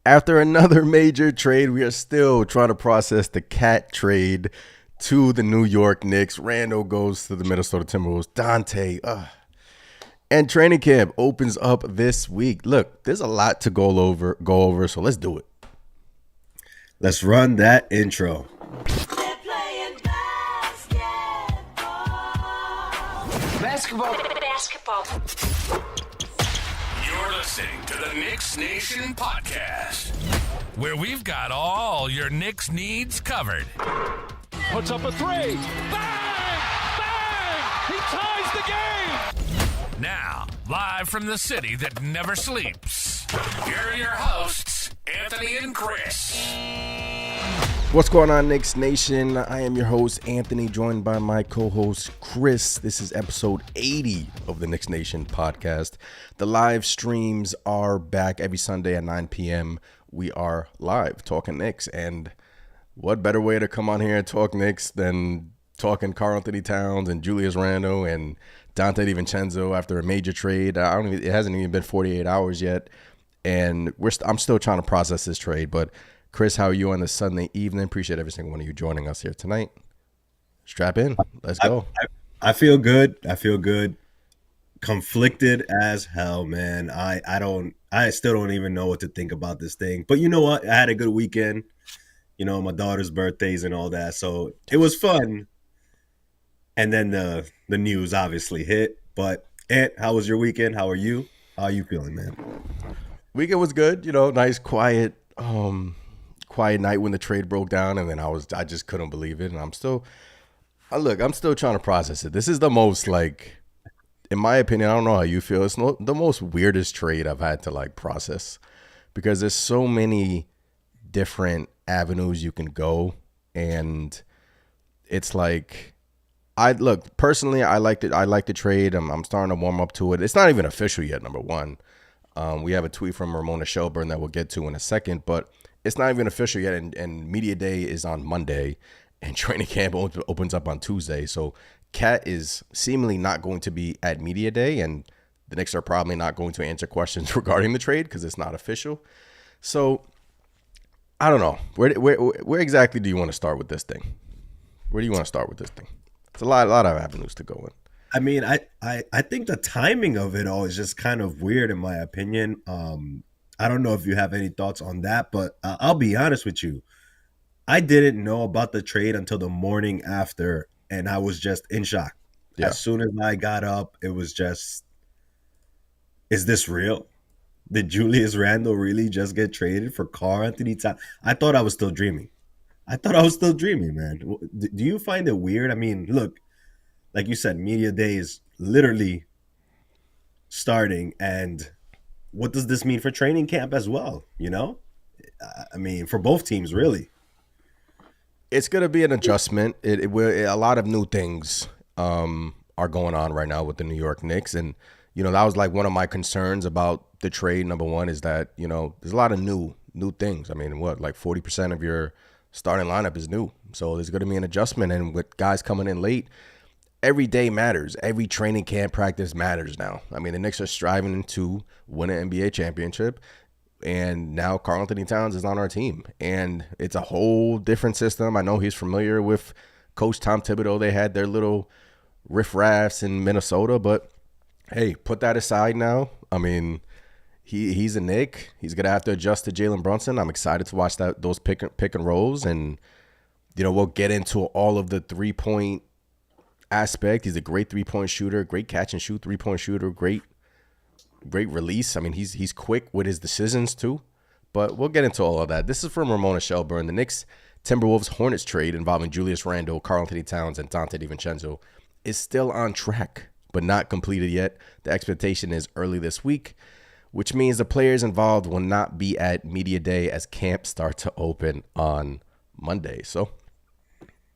After another major trade, we are still trying to process the Cat trade to the New York Knicks. Randle goes to the Minnesota Timberwolves. Dante, and training camp opens up this week. Look, there's a lot to go over, so let's do it. Let's run that intro. Basketball. You're listening to the Knicks Nation podcast, where we've got all your Knicks needs covered. Puts up a three. Bang! Bang! He ties the game! Now, live from the city that never sleeps, here are your hosts, Anthony and Chris. What's going on, Knicks Nation? I am your host, Anthony, joined by my co-host, Chris. This is episode 80 of the Knicks Nation podcast. The live streams are back every Sunday at 9 p.m. We are live talking Knicks, and what better way to come on here and talk Knicks than talking Karl-Anthony Towns and Julius Randle and Dante DiVincenzo after a major trade. It hasn't even been 48 hours yet, and I'm still trying to process this trade, but Chris, how are you on this Sunday evening? Appreciate every single one of you joining us here tonight. Strap in. Let's go. I feel good. Conflicted as hell, man. I still don't even know what to think about this thing. But you know what? I had a good weekend. You know, my daughter's birthdays and all that. So it was fun. And then the news obviously hit. But Ant, how was your weekend? How are you? How are you feeling, man? Weekend was good. You know, nice, quiet night when the trade broke down, and then I just couldn't believe it, and I'm still trying to process it. This is the most, like, in my opinion, I don't know how you feel, it's the most weirdest trade I've had to like process, because there's so many different avenues you can go, and it's like, personally, I like the trade. I'm starting to warm up to it. It's not even official yet, number one. We have a tweet from Ramona Shelburne that we'll get to in a second, but it's not even official yet, and media day is on Monday, and training camp opens up on Tuesday. So Cat is seemingly not going to be at media day, and the Knicks are probably not going to answer questions regarding the trade because it's not official. So I don't know. Where exactly do you want to start with this thing? Where do you want to start with this thing? It's a lot of avenues to go in. I mean, I think the timing of it all is just kind of weird in my opinion. I don't know if you have any thoughts on that, but I'll be honest with you. I didn't know about the trade until the morning after, and I was just in shock. Yeah. As soon as I got up, it was just, is this real? Did Julius Randle really just get traded for Karl-Anthony Towns? I thought I was still dreaming. Man. Do you find it weird? I mean, look, like you said, media day is literally starting, and what does this mean for training camp as well? You know, I mean, for both teams, really. It's going to be an adjustment. A lot of new things are going on right now with the New York Knicks. And, you know, that was like one of my concerns about the trade. Number one is that, you know, there's a lot of new things. I mean, like 40% of your starting lineup is new. So there's going to be an adjustment. And with guys coming in late, every day matters. Every training camp practice matters now. I mean, the Knicks are striving to win an NBA championship, and now Karl-Anthony Towns is on our team, and it's a whole different system. I know he's familiar with Coach Tom Thibodeau. They had their little riffraffs in Minnesota, but hey, put that aside now. I mean, he's a Knick. He's gonna have to adjust to Jalen Brunson. I'm excited to watch those pick and rolls, and you know, we'll get into all of the 3-point aspect. He's a great 3-point shooter, great catch and shoot 3-point shooter, great release. I mean, he's quick with his decisions too, but we'll get into all of that. This is from Ramona Shelburne. The Knicks Timberwolves Hornets trade involving Julius Randle, Karl-Anthony Towns, and Dante DiVincenzo is still on track, but not completed yet. The expectation is early this week, which means the players involved will not be at media day as camp starts to open on Monday. So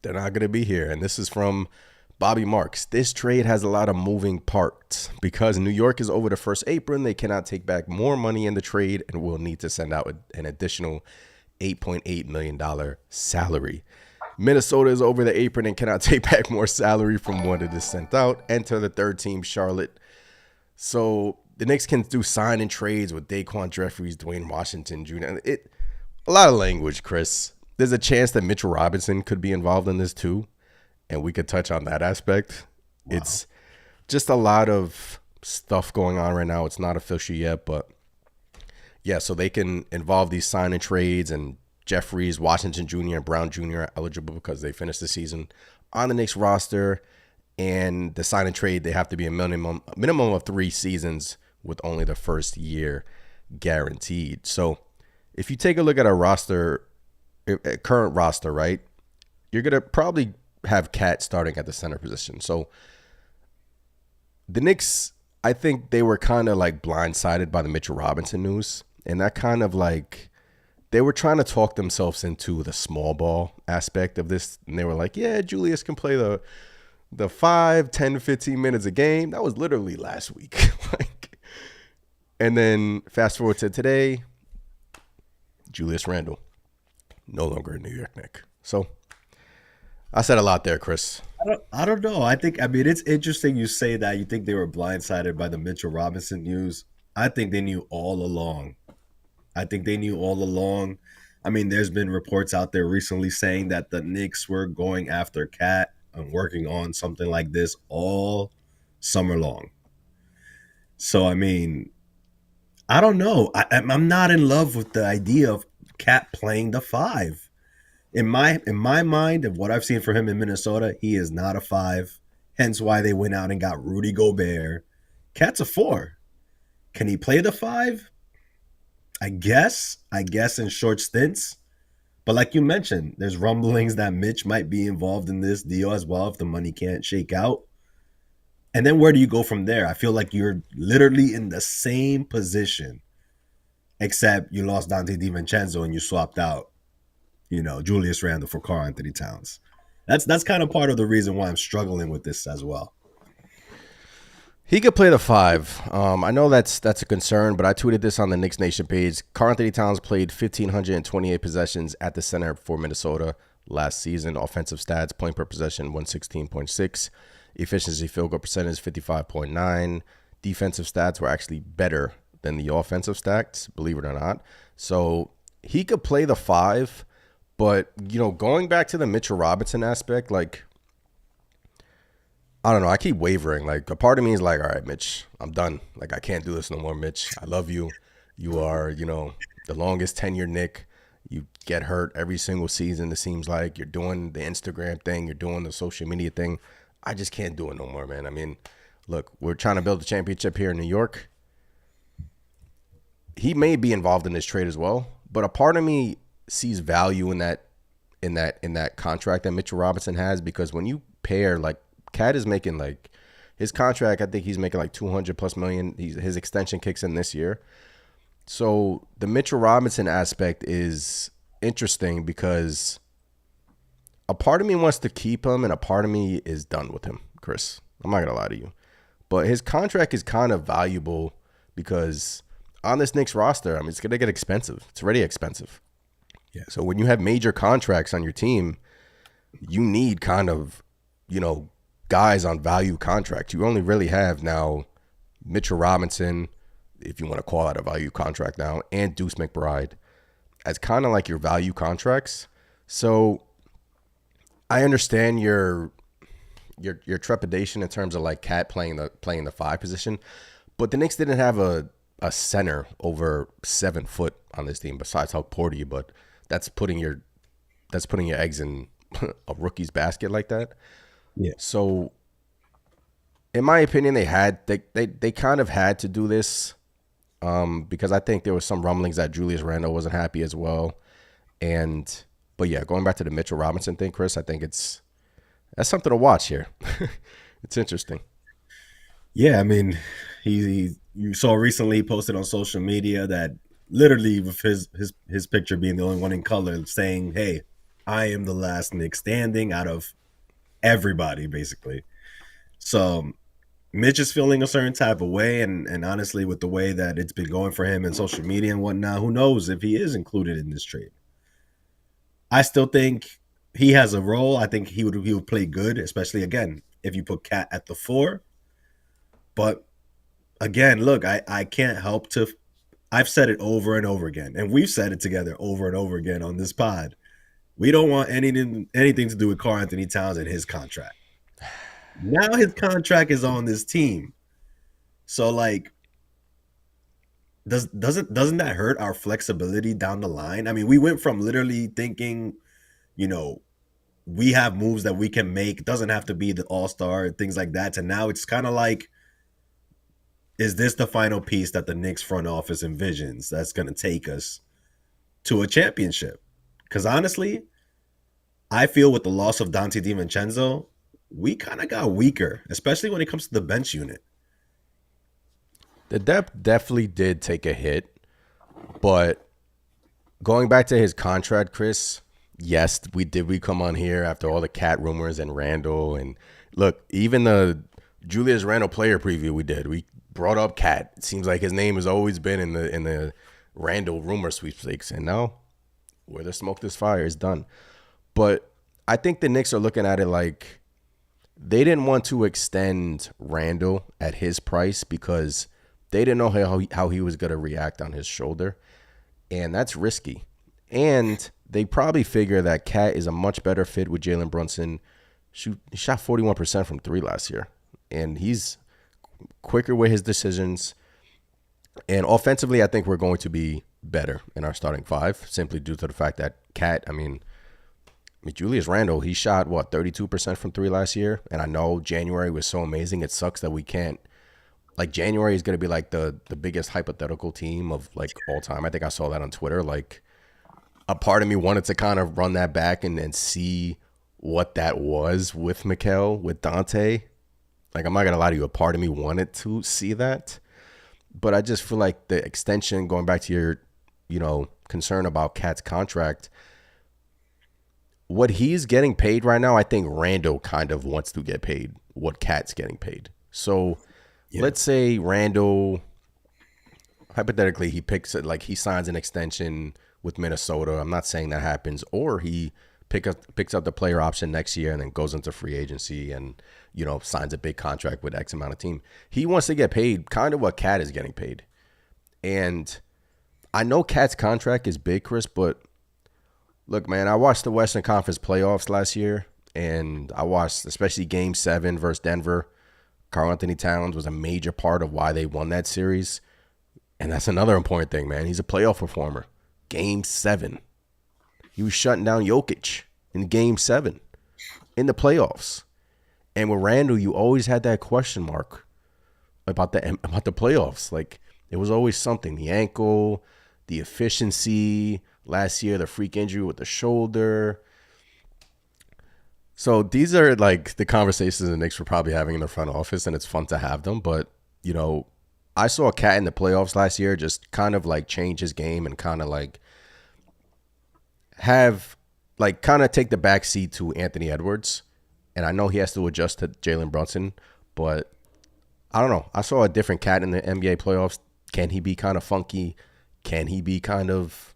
they're not going to be here. And this is from Bobby Marks. This trade has a lot of moving parts. Because New York is over the first apron, they cannot take back more money in the trade and will need to send out an additional $8.8 million salary. Minnesota is over the apron and cannot take back more salary from what it is sent out. Enter the third team, Charlotte. So the Knicks can do sign and trades with Daquan Jeffries, Dwayne Washington Jr. A lot of language, Chris. There's a chance that Mitchell Robinson could be involved in this too, and we could touch on that aspect. Wow. It's just a lot of stuff going on right now. It's not official yet, but yeah, so they can involve these sign and trades, and Jeffries, Washington Jr., and Brown Jr. are eligible because they finished the season on the Knicks roster. And the sign and trade, they have to be a minimum of 3 seasons with only the first year guaranteed. So if you take a look at our roster, current roster, right, you're going to probably have Cat starting at the center position. So the Knicks, I think they were kind of like blindsided by the Mitchell Robinson news. And that kind of like, they were trying to talk themselves into the small ball aspect of this. And they were like, yeah, Julius can play the 5, 10, 15 minutes a game. That was literally last week. And then fast forward to today, Julius Randle, no longer a New York Knick. So I said a lot there, Chris. I don't know. I mean, it's interesting you say that. You think they were blindsided by the Mitchell Robinson news. I think they knew all along. I mean, there's been reports out there recently saying that the Knicks were going after Cat and working on something like this all summer long. So, I mean, I don't know. I'm not in love with the idea of Cat playing the 5. In my mind, of what I've seen for him in Minnesota, he is not a 5. Hence why they went out and got Rudy Gobert. Cat's a 4. Can he play the 5? I guess in short stints. But like you mentioned, there's rumblings that Mitch might be involved in this deal as well if the money can't shake out. And then where do you go from there? I feel like you're literally in the same position, except you lost Dante DiVincenzo and you swapped out, Julius Randle for Karl-Anthony Towns. That's kind of part of the reason why I'm struggling with this as well. He could play the 5. I know that's a concern, but I tweeted this on the Knicks Nation page. Karl-Anthony Towns played 1,528 possessions at the center for Minnesota last season. Offensive stats, point per possession, 116.6. Efficiency field goal percentage, 55.9. Defensive stats were actually better than the offensive stats, believe it or not. So he could play the 5, but, going back to the Mitchell Robinson aspect, like, I don't know. I keep wavering. Like, a part of me is like, all right, Mitch, I'm done. Like, I can't do this no more, Mitch. I love you. You are, the longest tenured Knick. You get hurt every single season, it seems like. You're doing the Instagram thing. You're doing the social media thing. I just can't do it no more, man. I mean, look, we're trying to build a championship here in New York. He may be involved in this trade as well, but a part of me sees value in that contract that Mitchell Robinson has, because when you pair, like, Cat is making, like, his contract, I think he's making like $200+ million. His extension kicks in this year. So the Mitchell Robinson aspect is interesting because a part of me wants to keep him and a part of me is done with him, Chris. I'm not going to lie to you. But his contract is kind of valuable because on this Knicks roster, I mean, it's going to get expensive. It's already expensive. Yeah. So when you have major contracts on your team, you need kind of, guys on value contracts. You only really have now Mitchell Robinson, if you want to call that a value contract now, and Deuce McBride as kind of like your value contracts. So I understand your trepidation in terms of like Cat playing the 5 position, but the Knicks didn't have a center over 7 foot on this team besides Hulk Porter, but that's putting your eggs in a rookie's basket like that. Yeah. So, in my opinion, they kind of had to do this because I think there was some rumblings that Julius Randle wasn't happy as well. But yeah, going back to the Mitchell Robinson thing, Chris, I think that's something to watch here. It's interesting. Yeah, I mean, you saw recently he posted on social media that literally with his picture being the only one in color, saying, "Hey, I am the last Knick standing out of everybody," basically. So Mitch is feeling a certain type of way, and honestly, with the way that it's been going for him in social media and whatnot, who knows if he is included in this trade. I still think he has a role. I think he would play good, especially again if you put Cat at the 4. But again, look, I can't help to. I've said it over and over again, and we've said it together over and over again on this pod. We don't want anything to do with Karl-Anthony Towns and his contract. Now his contract is on this team. So like doesn't that hurt our flexibility down the line? I mean, we went from literally thinking, you know, we have moves that we can make. It doesn't have to be the all-star, things like that. To now it's kind of like, is this the final piece that the Knicks front office envisions that's going to take us to a championship? Because honestly, I feel with the loss of Dante DiVincenzo, we kind of got weaker, especially when it comes to the bench unit. The depth definitely did take a hit, but going back to his contract, Chris, yes, we come on here after all the cat rumors and Randle, and look, even the Julius Randle player preview we brought up Cat. It seems like his name has always been in the Randle rumor sweepstakes, and now where the smoke this fire is done. But I think the Knicks are looking at it like they didn't want to extend Randle at his price because they didn't know how he was going to react on his shoulder, and that's risky. And they probably figure that Cat is a much better fit with Jalen Brunson. He shot 41% from three last year, and he's quicker with his decisions. And offensively, I think we're going to be better in our starting five simply due to the fact that Cat, I mean Julius Randle, he shot, 32% from three last year? And I know January was so amazing. It sucks that we can't. Like, January is going to be, like, the biggest hypothetical team of, like, all time. I think I saw that on Twitter. Like, a part of me wanted to kind of run that back and see what that was with Mikal, with Dante. Like, I'm not going to lie to you. A part of me wanted to see that. But I just feel like the extension, going back to your, concern about Cat's contract, what he's getting paid right now, I think Randle kind of wants to get paid what Cat's getting paid. So let's say Randle, hypothetically, he signs an extension with Minnesota. I'm not saying that happens. Or he picks up the player option next year and then goes into free agency and, signs a big contract with X amount of team. He wants to get paid kind of what Cat is getting paid. And I know Cat's contract is big, Chris, but look, man, I watched the Western Conference playoffs last year, and I watched especially Game 7 versus Denver. Karl-Anthony Towns was a major part of why they won that series. And that's another important thing, man. He's a playoff performer. Game 7. He was shutting down Jokic in Game 7 in the playoffs. And with Randle, you always had that question mark about the playoffs. Like, it was always something. The ankle, the efficiency. Last year, the freak injury with the shoulder. So these are like the conversations the Knicks were probably having in the front office, and it's fun to have them. But, I saw a Cat in the playoffs last year just kind of like change his game and kind of like take the back seat to Anthony Edwards. And I know he has to adjust to Jalen Brunson, but I don't know. I saw a different Cat in the NBA playoffs. Can he be kind of funky? Can he be kind of,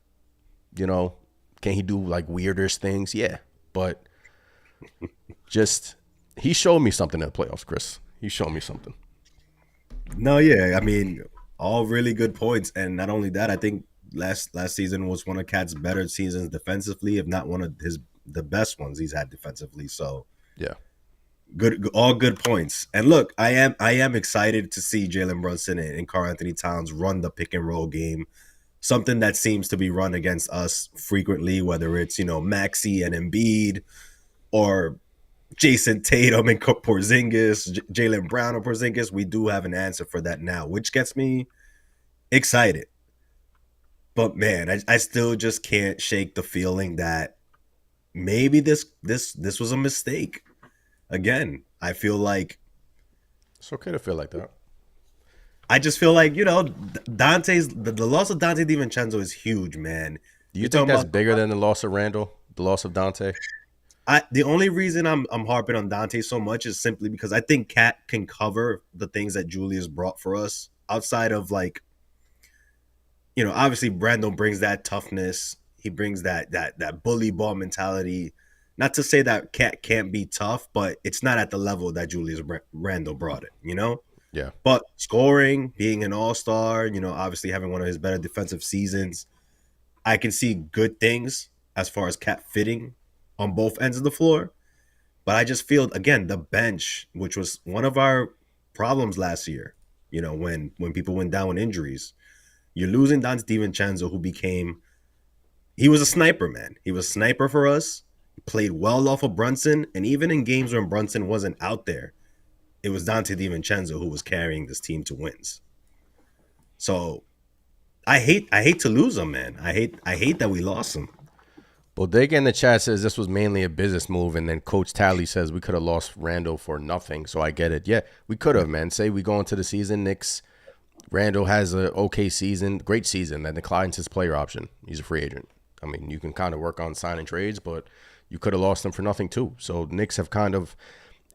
can he do like weirder things? Yeah. But he showed me something in the playoffs, Chris. He showed me something. No, yeah. I mean, all really good points. And not only that, I think last season was one of Cat's better seasons defensively, if not one of the best ones he's had defensively. So yeah. Good, all good points. And look, I am excited to see Jalen Brunson and Karl-Anthony Towns run the pick and roll game. Something that seems to be run against us frequently, whether it's, Maxey and Embiid or Jason Tatum and Porzingis, Jaylen Brown and Porzingis. We do have an answer for that now, which gets me excited. But man, I still just can't shake the feeling that maybe this was a mistake. Again, I feel like it's okay to feel like that. I just feel like, Dante's the loss of Dante DiVincenzo is huge, man. Do you think that's bigger than the loss of Randle, the loss of Dante? The only reason I'm harping on Dante so much is simply because I think Cat can cover the things that Julius brought for us outside of like, obviously Randle brings that toughness. He brings that bully ball mentality. Not to say that Cat can't be tough, but it's not at the level that Julius Randle brought it, Yeah. But scoring, being an all-star, obviously having one of his better defensive seasons, I can see good things as far as Cat fitting on both ends of the floor. But I just feel, again, the bench, which was one of our problems last year, when people went down with injuries. You're losing Dante DiVincenzo, he was a sniper, man. He was a sniper for us. He played well off of Brunson. And even in games when Brunson wasn't out there, it was Dante DiVincenzo who was carrying this team to wins. So I hate to lose him, man. I hate that we lost him. Bodega in the chat says this was mainly a business move, and then Coach Tally says we could have lost Randle for nothing. So I get it. Yeah, we could have, man. Say we go into the season, Knicks, Randle has a okay season, great season, that declines his player option. He's a free agent. I mean, you can kind of work on signing trades, but you could have lost him for nothing too. So Knicks have kind of,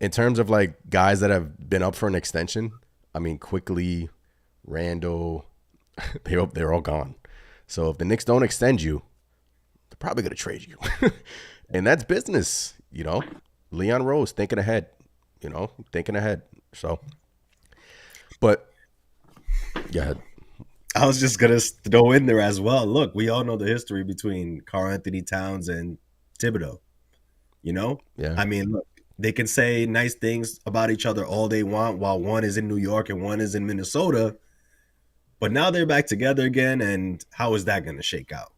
in terms of like guys that have been up for an extension, I mean, quickly, Randle, they're all gone. So if the Knicks don't extend you, they're probably going to trade you. And that's business, Leon Rose thinking ahead, thinking ahead. So, but, yeah. I was just going to throw in there as well. Look, we all know the history between Karl-Anthony Towns and Thibodeau, Yeah. I mean, look, they can say nice things about each other all they want while one is in New York and one is in Minnesota. But now they're back together again, and how is that going to shake out?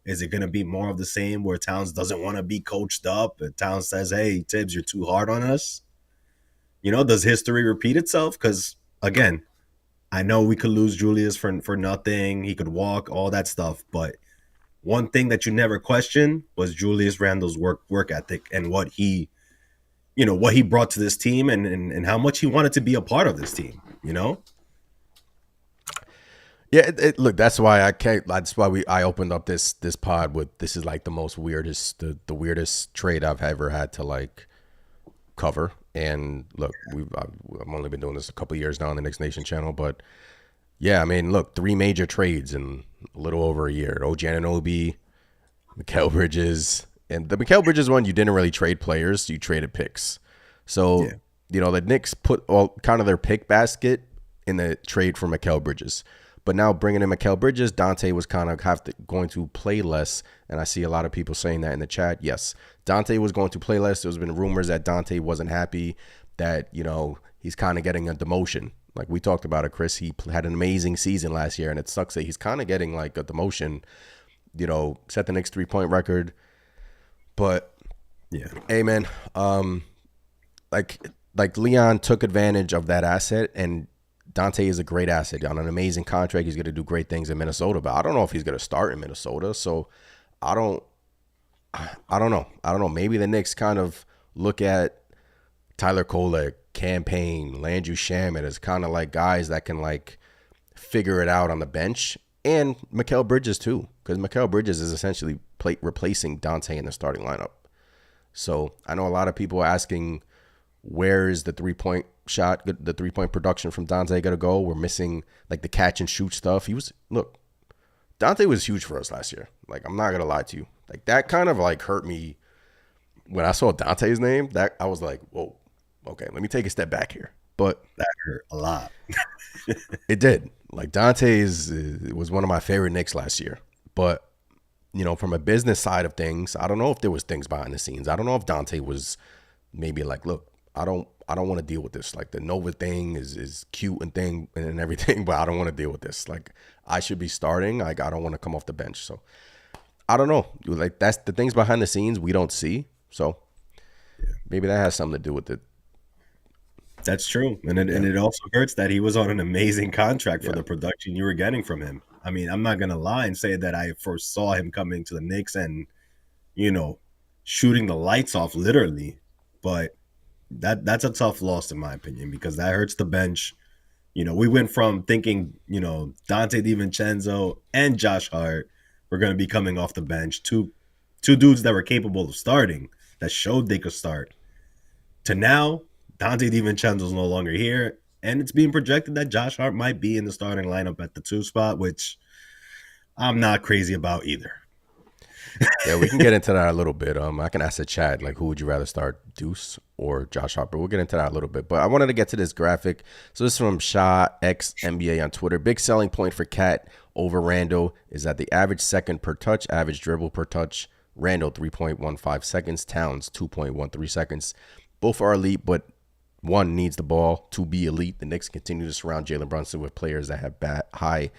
Is it going to be more of the same where Towns doesn't want to be coached up and Towns says, hey, Tibbs, you're too hard on us? Does history repeat itself? Because, again, I know we could lose Julius for nothing. He could walk, all that stuff. But one thing that you never questioned was Julius Randle's work ethic and what he brought to this team and how much he wanted to be a part of this team, Yeah, look, that's why I can't. That's why I opened up this pod with this is like the most weirdest, the weirdest trade I've ever had to like cover. And look, I've only been doing this a couple of years now on the Knicks Nation channel, but yeah, I mean, look, 3 major trades in a little over a year. OG Anunoby, Mikal Bridges, and the Mikal Bridges one, you didn't really trade players, you traded picks. So the Knicks put all kind of their pick basket in the trade for Mikal Bridges. But now bringing in Mikal Bridges, Dante was kind of going to play less. And I see a lot of people saying that in the chat. Yes, Dante was going to play less. There's been rumors that Dante wasn't happy, that, he's kind of getting a demotion. Like we talked about it, Chris. He had an amazing season last year, and it sucks that he's kind of getting like a demotion, set the Knicks 3-point record. But, yeah, hey, man, like Leon took advantage of that asset, and Dante is a great asset on an amazing contract. He's going to do great things in Minnesota, but I don't know if he's going to start in Minnesota. So I don't know. Maybe the Knicks kind of look at Tyler Kolek, Campaign, Landry Shamet as kind of like guys that can like figure it out on the bench, and Mikal Bridges too, because Mikal Bridges is essentially replacing Dante in the starting lineup. So I know a lot of people are asking, where is the 3-point shot, the 3-point production from Dante going to go? We're missing like the catch and shoot stuff. Dante was huge for us last year. Like, I'm not going to lie to you. Like, that kind of like hurt me when I saw Dante's name. That I was like, whoa, okay, let me take a step back here. But that hurt a lot. It did. Like, Dante was one of my favorite Knicks last year. But, from a business side of things, I don't know if there was things behind the scenes. I don't know if Dante was maybe like, look, I don't want to deal with this. Like, the Nova thing is cute and everything, but I don't want to deal with this. Like, I should be starting. Like, I don't want to come off the bench. So I don't know. Like, that's the things behind the scenes we don't see. So maybe that has something to do with it. That's true. And it also hurts that he was on an amazing contract for the production you were getting from him. I mean, I'm not going to lie and say that I first saw him coming to the Knicks and, shooting the lights off literally. But that's a tough loss in my opinion, because that hurts the bench. We went from thinking, Dante DiVincenzo and Josh Hart were going to be coming off the bench, two dudes that were capable of starting, that showed they could start, to now Dante DiVincenzo's no longer here, and it's being projected that Josh Hart might be in the starting lineup at the 2 spot, which I'm not crazy about either. Yeah, we can get into that a little bit. I can ask the chat, like, who would you rather start, Deuce or Josh Harper? We'll get into that a little bit. But I wanted to get to this graphic. So this is from Shah X NBA on Twitter. Big selling point for Cat over Randle is that the average second per touch, average dribble per touch, Randle 3.15 seconds, Towns 2.13 seconds. Both are elite, but one needs the ball to be elite. The Knicks continue to surround Jalen Brunson with players that have high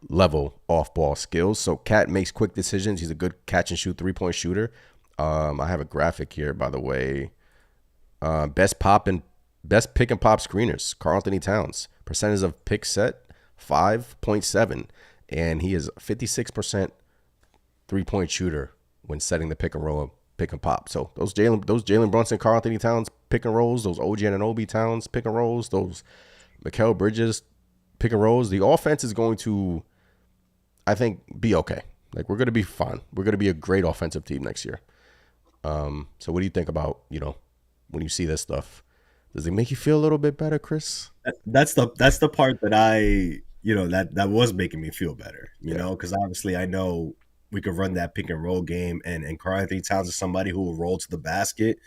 level off-ball skills. So Cat makes quick decisions. He's a good catch-and-shoot three-point shooter. I have a graphic here, by the way. Best pick and pop screeners. Karl-Anthony Towns. Percentage of pick set 5.7, and he is 56% three-point shooter when setting the pick and roll, pick and pop. So those Jalen Brunson, Karl-Anthony Towns pick and rolls, those OG Anunoby Towns pick and rolls, those Mikal Bridges pick and rolls. The offense is going to, I think, be okay. Like, we're going to be fine. We're going to be a great offensive team next year. So what do you think about, when you see this stuff? Does it make you feel a little bit better, Chris? That's the part that that was making me feel better, because obviously I know we could run that pick and roll game, and Karl-Anthony Towns is somebody who will roll to the basket.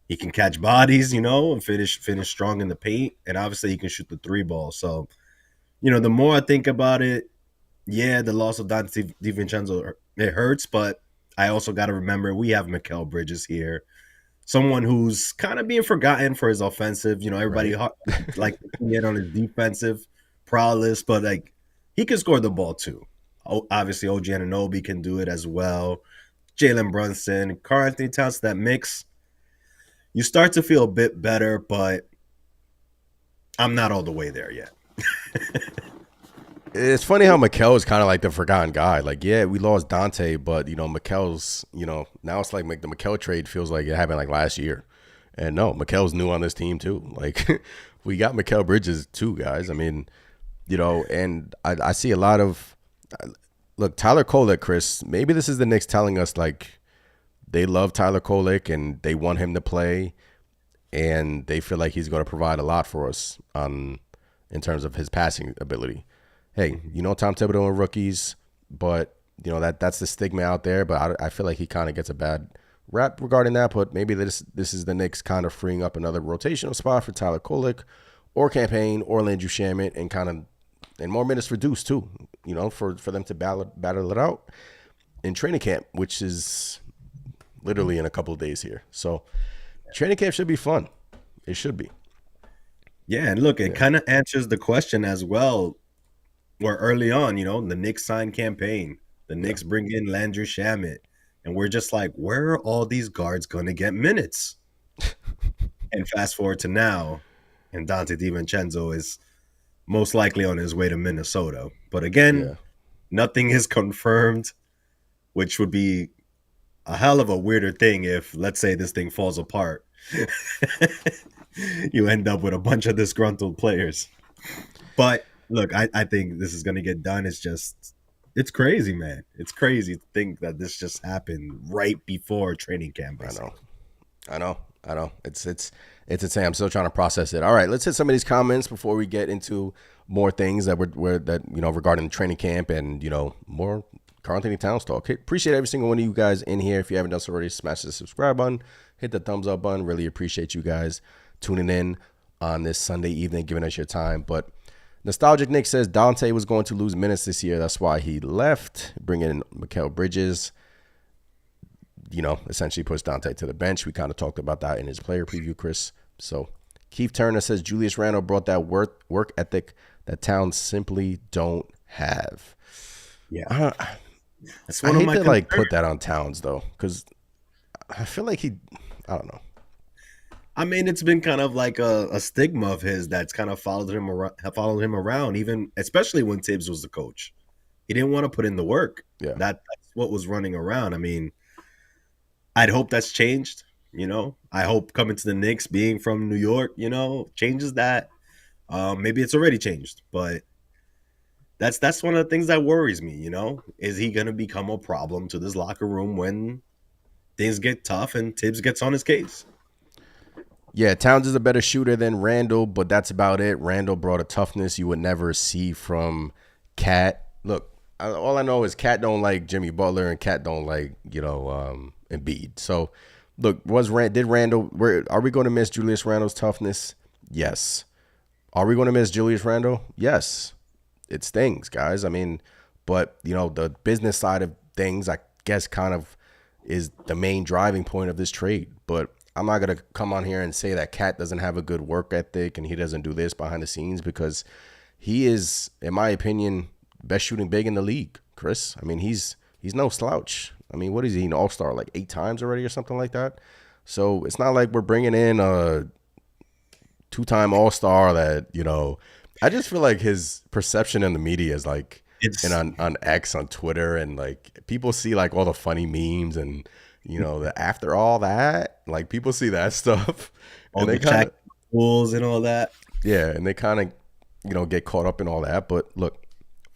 He can catch bodies, and finish strong in the paint, and obviously he can shoot the three ball. So, the more I think about it, yeah, the loss of Dante DiVincenzo, it hurts, but I also got to remember we have Mikal Bridges here, someone who's kind of being forgotten for his offensive. Everybody like to get on his defensive prowess, but like he can score the ball too. Obviously, OG Anunoby can do it as well. Jalen Brunson, Karl-Anthony Towns, that mix, you start to feel a bit better, but I'm not all the way there yet. It's funny how Mikal is kind of like the forgotten guy. Like, yeah, we lost Dante, but, Mikal's, now it's like the Mikal trade feels like it happened like last year. And no, Mikal's new on this team too. Like, we got Mikal Bridges too, guys. I mean, and I see a lot of, look, Tyler Kolek, Chris, maybe this is the Knicks telling us, like, they love Tyler Kolek and they want him to play and they feel like he's going to provide a lot for us in terms of his passing ability. Hey, Tom Thibodeau and rookies, but, that's the stigma out there. But I feel like he kind of gets a bad rap regarding that. But maybe this is the Knicks kind of freeing up another rotational spot for Tyler Kolek or Campaign or Landry Shamet and more minutes for Deuce too, for them to battle it out in training camp, which is literally in a couple of days here. So training camp should be fun. It should be. Yeah, and look, it kind of answers the question as well. Where early on, the Knicks signed Campaign, the Knicks bring in Landry Shamet, and we're just like, where are all these guards going to get minutes? And fast forward to now, and Dante DiVincenzo is most likely on his way to Minnesota. But again, nothing is confirmed, which would be a hell of a weirder thing if, let's say, this thing falls apart. You end up with a bunch of disgruntled players. But look, I think this is going to get done. It's crazy, man. It's crazy to think that this just happened right before training camp. I know. It's insane. I'm still trying to process it. All right, let's hit some of these comments before we get into more things that regarding training camp and more Karl-Anthony Towns talk. Okay, appreciate every single one of you guys in here. If you haven't done so already, smash the subscribe button, hit the thumbs up button. Really appreciate you guys tuning in on this Sunday evening, giving us your time. But Nostalgic Nick says Dante was going to lose minutes this year. That's why he left. Bringing in Mikal Bridges, essentially puts Dante to the bench. We kind of talked about that in his player preview, Chris. So Keith Turner says Julius Randle brought that work ethic that Towns simply don't have. Yeah. I hate to put that on Towns though, because I feel like I don't know. I mean, it's been kind of like a stigma of his that's kind of followed him around, even especially when Tibbs was the coach. He didn't want to put in the work. Yeah, that's what was running around. I mean, I'd hope that's changed. I hope coming to the Knicks, being from New York, changes that. Maybe it's already changed, but that's one of the things that worries me. Is he going to become a problem to this locker room when things get tough and Tibbs gets on his case? Yeah, Towns is a better shooter than Randle, but that's about it. Randle brought a toughness you would never see from Cat. Look, all I know is Cat don't like Jimmy Butler and Cat don't like, Embiid. So, look, did Randle? Are we going to miss Julius Randle's toughness? Yes. Are we going to miss Julius Randle? Yes. It stings, guys. I mean, but the business side of things, I guess, kind of is the main driving point of this trade. But I'm not going to come on here and say that Cat doesn't have a good work ethic and he doesn't do this behind the scenes, because he is, in my opinion, best shooting big in the league, Chris. I mean, he's no slouch. I mean, what is he, an all-star like 8 times already or something like that? So it's not like we're bringing in a 2-time all-star that, I just feel like his perception in the media is like, and on X, on Twitter, and like people see like all the funny memes and, the after all that, like people see that stuff. All and the check pools and all that. Yeah, and they kind of, get caught up in all that. But look,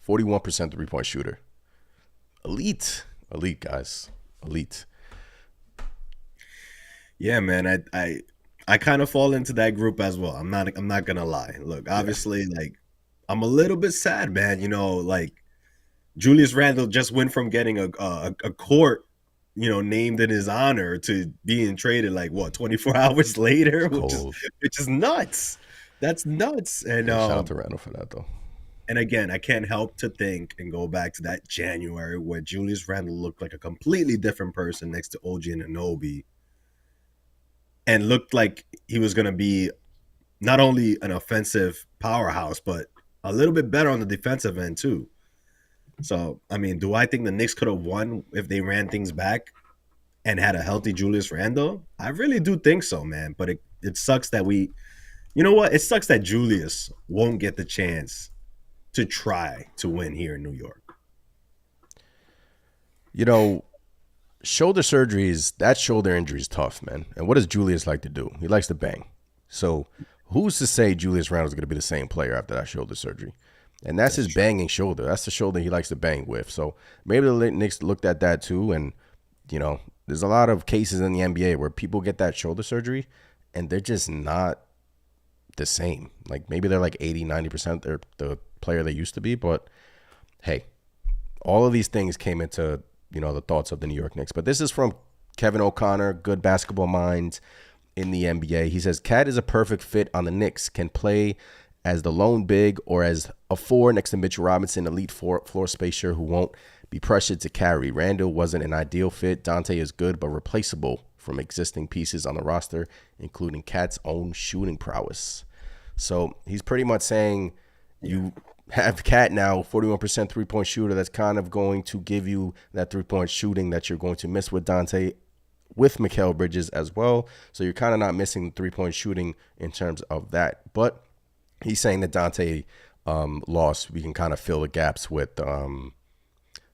41% 3-point shooter. Elite, guys. Elite. Yeah, man, I kind of fall into that group as well. I'm not gonna lie. Look, obviously, like, I'm a little bit sad, man. Like Julius Randle just went from getting a court, named in his honor, to being traded like 24 hours later, which is nuts. That's nuts. And shout out to Randle for that, though. And again, I can't help to think and go back to that January where Julius Randle looked like a completely different person next to OG Anunoby, and looked like he was going to be not only an offensive powerhouse, but a little bit better on the defensive end too. So, I mean, do I think the Knicks could have won if they ran things back and had a healthy Julius Randle? I really do think so, man. But it sucks that it sucks that Julius won't get the chance to try to win here in New York. Shoulder surgeries, that shoulder injury is tough, man. And what does Julius like to do? He likes to bang. So who's to say Julius Randle is going to be the same player after that shoulder surgery? And that's his banging shoulder. That's the shoulder he likes to bang with. So maybe the Knicks looked at that too. And, there's a lot of cases in the NBA where people get that shoulder surgery and they're just not the same. Like maybe they're like 80, 90% they're the player they used to be. But hey, all of these things came into, the thoughts of the New York Knicks. But this is from Kevin O'Connor, good basketball mind in the NBA. He says, Cat is a perfect fit on the Knicks, can play as the lone big or as a 4 next to Mitchell Robinson, elite floor spacer who won't be pressured to carry. Randle wasn't an ideal fit. Dante is good but replaceable from existing pieces on the roster, including Cat's own shooting prowess. So he's pretty much saying you have Cat now, 41% 3-point shooter. That's kind of going to give you that 3-point shooting that you're going to miss with Dante, with Mikal Bridges as well. So you're kind of not missing 3-point shooting in terms of that. But he's saying that Dante lost. We can kind of fill the gaps with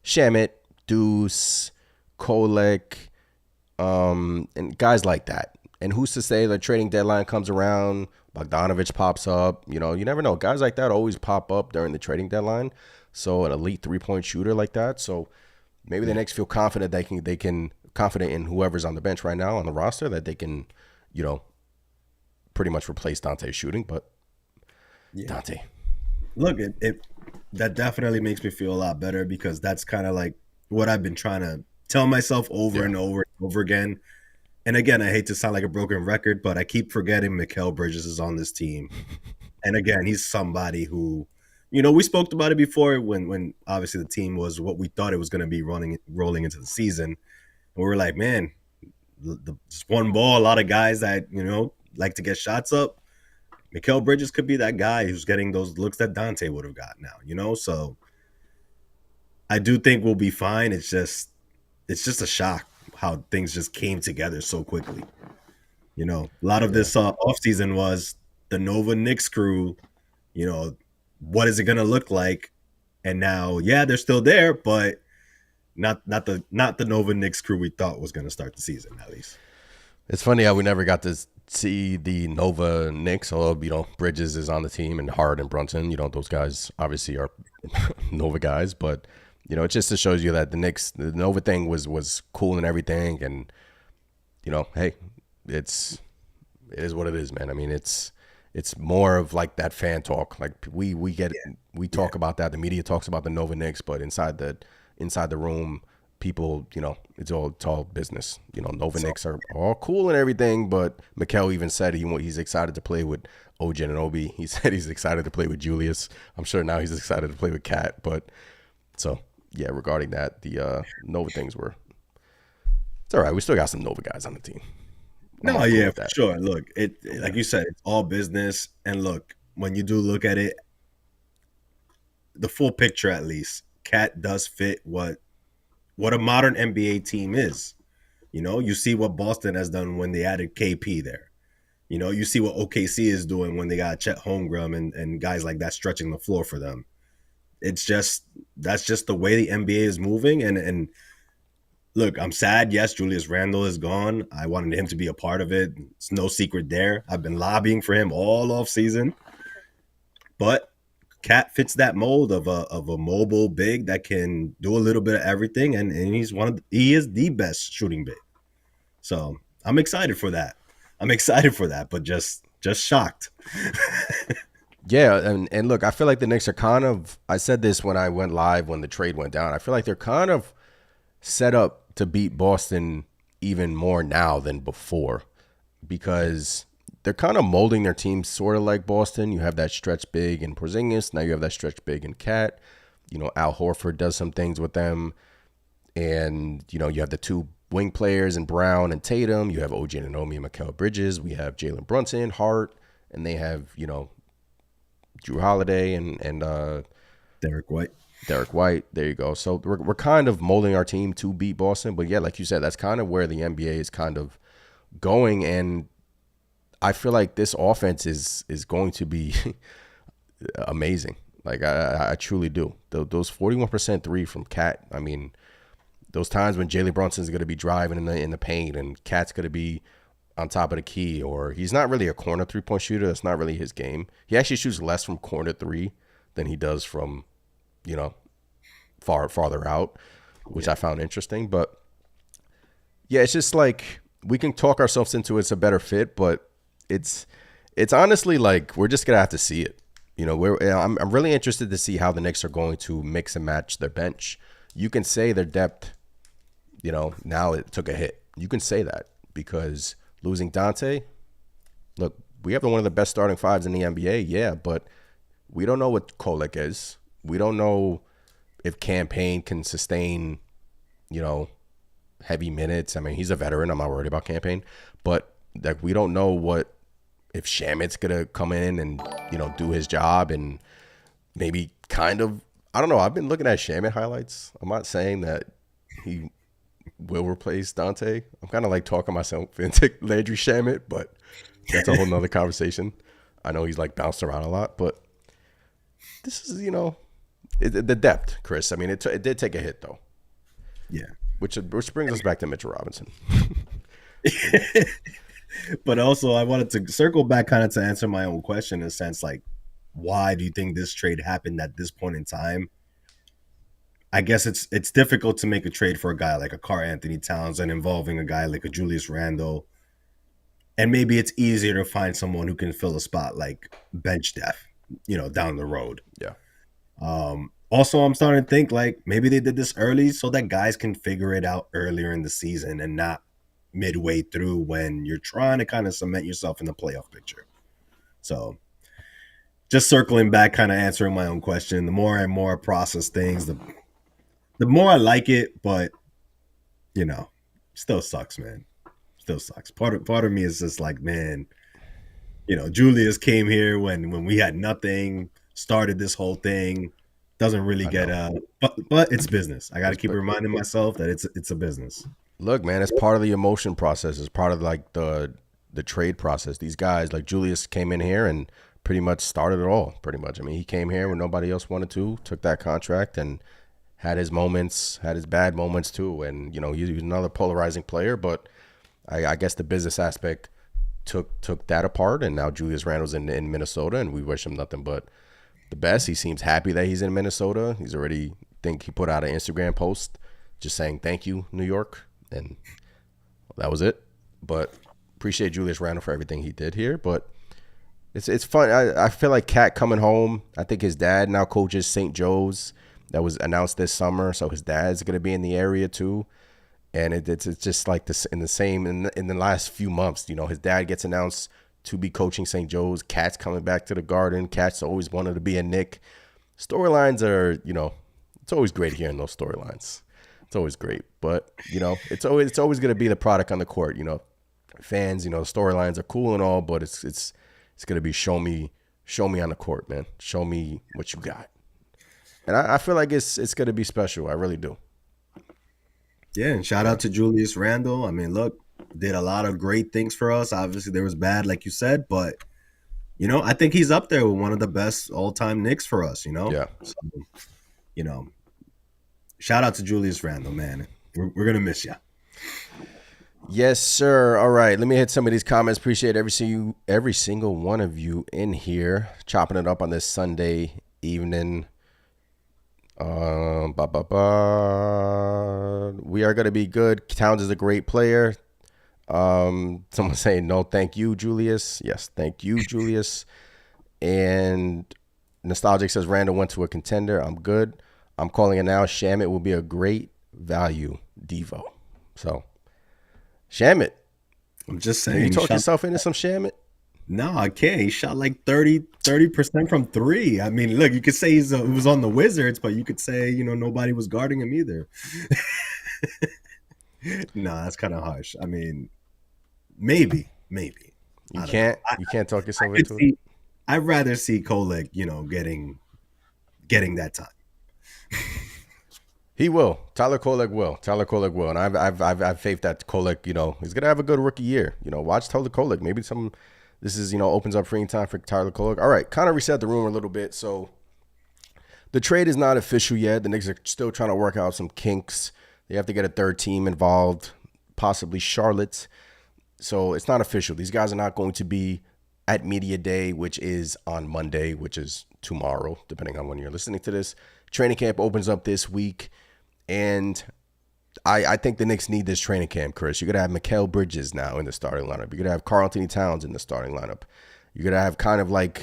Shamit, Deuce, Kolek, and guys like that. And who's to say the trading deadline comes around, Bogdanovich pops up. You never know. Guys like that always pop up during the trading deadline. So an elite 3-point shooter like that. So maybe the Knicks feel confident they can confident in whoever's on the bench right now on the roster that they can, pretty much replace Dante's shooting. But Dante, look, that definitely makes me feel a lot better, because that's kind of like what I've been trying to tell myself over and over and over again. And again, I hate to sound like a broken record, but I keep forgetting Mikal Bridges is on this team. And again, he's somebody who, we spoke about it before when obviously the team was what we thought it was going to be rolling into the season. And we were like, man, just one ball, a lot of guys that, like to get shots up. Mikal Bridges could be that guy who's getting those looks that Dante would have got now, So I do think we'll be fine. It's just a shock how things just came together so quickly. A lot of this offseason was the Nova Knicks crew, what is it going to look like? And now, they're still there, but not the Nova Knicks crew we thought was going to start the season, at least. It's funny how we never got to see the Nova Knicks, although, Bridges is on the team and Hart and Brunson, those guys obviously are Nova guys, but it just shows you that the Nova thing was cool and everything. And, hey, it is what it is, man. I mean, it's It's more of like that fan talk. Like we talk about that. The media talks about the Nova Knicks, but inside the room, people, it's all business. Nova Knicks are all cool and everything, but Mikal even said he's excited to play with OG Anunoby. He said he's excited to play with Julius. I'm sure now he's excited to play with Cat. But so yeah, regarding that, the Nova things it's all right. We still got some Nova guys on the team. No, yeah, for sure. Look, like you said, it's all business. And look, when you do look at it, the full picture at least, Cat does fit what a modern NBA team is. You see what Boston has done when they added KP there. You see what OKC is doing when they got Chet Holmgren and guys like that stretching the floor for them. That's just the way the NBA is moving. And look, I'm sad. Yes, Julius Randle is gone. I wanted him to be a part of it. It's no secret there. I've been lobbying for him all off season. But Cat fits that mold of a mobile big that can do a little bit of everything, and he is the best shooting big. So I'm excited for that. But just shocked. Yeah, and look, I feel like the Knicks are kind of. I said this when I went live when the trade went down. I feel like they're kind of set up to beat Boston even more now than before, because they're kind of molding their team sort of like Boston. You have that stretch big in Porzingis. Now you have that stretch big in Cat. Al Horford does some things with them. And, you have the two wing players in Brown and Tatum. You have OG Anunoby and Mikal Bridges. We have Jalen Brunson, Hart, and they have, Drew Holiday and Derek White. There you go. So we're kind of molding our team to beat Boston. But yeah, like you said, that's kind of where the NBA is kind of going. And I feel like this offense is going to be amazing. Like I truly do. Those 41% three from Cat. I mean, those times when Jalen Brunson's going to be driving in the paint and Cat's going to be on top of the key, or he's not really a corner 3-point shooter. That's not really his game. He actually shoots less from corner three than he does from, farther out, which I found interesting. But yeah, it's just like we can talk ourselves into it's a better fit, but it's honestly like we're just gonna have to see it. I'm really interested to see how the Knicks are going to mix and match their bench. You can say their depth, now it took a hit. You can say that because losing Dante, look, we have one of the best starting fives in the NBA, yeah, but we don't know what Kolek is. We don't know if Campaign can sustain, heavy minutes. I mean, he's a veteran. I'm not worried about Campaign, but like we don't know if Shamit's gonna come in and do his job and maybe kind of. I don't know. I've been looking at Shamit highlights. I'm not saying that he will replace Dante. I'm kind of like talking myself into Landry Shamit, but that's a whole nother conversation. I know he's like bounced around a lot, but this is, the depth, Chris. I mean, it did take a hit though. Yeah. Which brings us back to Mitchell Robinson. But also I wanted to circle back kind of to answer my own question in a sense, like, why do you think this trade happened at this point in time? I guess it's difficult to make a trade for a guy like a Karl-Anthony Towns and involving a guy like a Julius Randle. And maybe it's easier to find someone who can fill a spot like bench depth, down the road. Yeah. Also, I'm starting to think like maybe they did this early so that guys can figure it out earlier in the season and not midway through when you're trying to kind of cement yourself in the playoff picture. So just circling back, kind of answering my own question, the more and more I process things, the more I like it, but still sucks, man. Still sucks. Part of me is just like, man, Julius came here when we had nothing, started this whole thing. Doesn't really get but it's business. I got to keep reminding myself that it's a business. Look, man, it's part of the emotion process. It's part of like the trade process. These guys like Julius came in here and pretty much started it all. Pretty much. I mean, he came here when nobody else wanted to, took that contract and had his moments, had his bad moments too. And he's another polarizing player, but I guess the business aspect took that apart. And now Julius Randle's in Minnesota, and we wish him nothing but the best. He seems happy that he's in Minnesota. He's already, think he put out an Instagram post just saying thank you, New York, and that was it. But appreciate Julius Randle for everything he did here. But It's fun. I feel like Cat coming home. I think his dad now coaches St. Joe's. That was announced this summer, so his dad's gonna be in the area too. And it's just like this in the last few months. His dad gets announced to be coaching St. Joe's. Cat's coming back to the Garden. Cat's always wanted to be a Knick. Storylines are, it's always great hearing those storylines. It's always great, but it's always going to be the product on the court. Fans, storylines are cool and all, but it's going to be show me on the court, man. Show me what you got, and I feel like it's going to be special. I really do. Yeah, and shout out to Julius Randle. I mean, look, did a lot of great things for us. Obviously, there was bad, like you said, but I think he's up there with one of the best all-time Knicks for us. Yeah. So, shout out to Julius Randle, man. We're gonna miss you. Yes, sir. All right, let me hit some of these comments. Appreciate every single one of you in here chopping it up on this Sunday evening. We are gonna be good. Towns is a great player. Someone saying no, thank you, Julius. Yes, thank you, Julius. And Nostalgic says Randall went to a contender. I'm good. I'm calling it now. Shamit will be a great value Devo. So, Shamit. I'm just Can saying. you talk yourself into some Shamit? No, I can't. He shot like 30% from three. I mean, look, you could say he was on the Wizards, but you could say, nobody was guarding him either. No, that's kind of harsh. I mean, maybe. You can't talk yourself into it. I'd rather see Kolek, getting that time. He will. Tyler Kolek will. And I've faith that Kolek, he's gonna have a good rookie year. Watch Tyler Kolek. Maybe this is opens up free time for Tyler Kolek. All right, kind of reset the room a little bit. So the trade is not official yet. The Knicks are still trying to work out some kinks. They have to get a third team involved, possibly Charlotte. So it's not official. These guys are not going to be at Media Day, which is on Monday, which is tomorrow, depending on when you're listening to this. Training camp opens up this week. And I think the Knicks need this training camp, Chris. You're going to have Mikal Bridges now in the starting lineup. You're going to have Karl-Anthony Towns in the starting lineup. You're going to have kind of like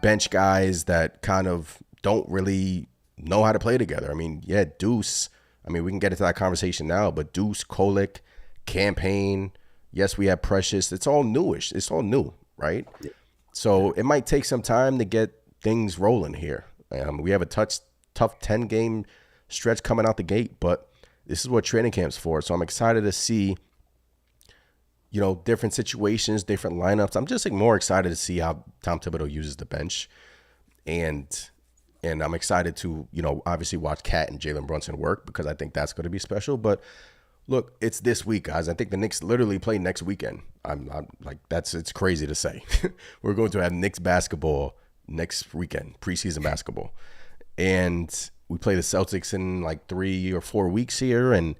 bench guys that kind of don't really know how to play together. I mean, yeah, Deuce. I mean, we can get into that conversation now, but Deuce, Kolek, Campaign. Yes, we have Precious. It's all newish. It's all new, right? Yeah. So it might take some time to get things rolling here. We have a tough 10-game stretch coming out the gate, but this is what training camp's for. So I'm excited to see, different situations, different lineups. I'm just more excited to see how Tom Thibodeau uses the bench. And I'm excited to, obviously watch Cat and Jalen Brunson work because I think that's going to be special. But look, it's this week, guys. I think the Knicks literally play next weekend. I'm like, it's crazy to say. We're going to have Knicks basketball next weekend, preseason basketball. And we play the Celtics in like 3 or 4 weeks here. And,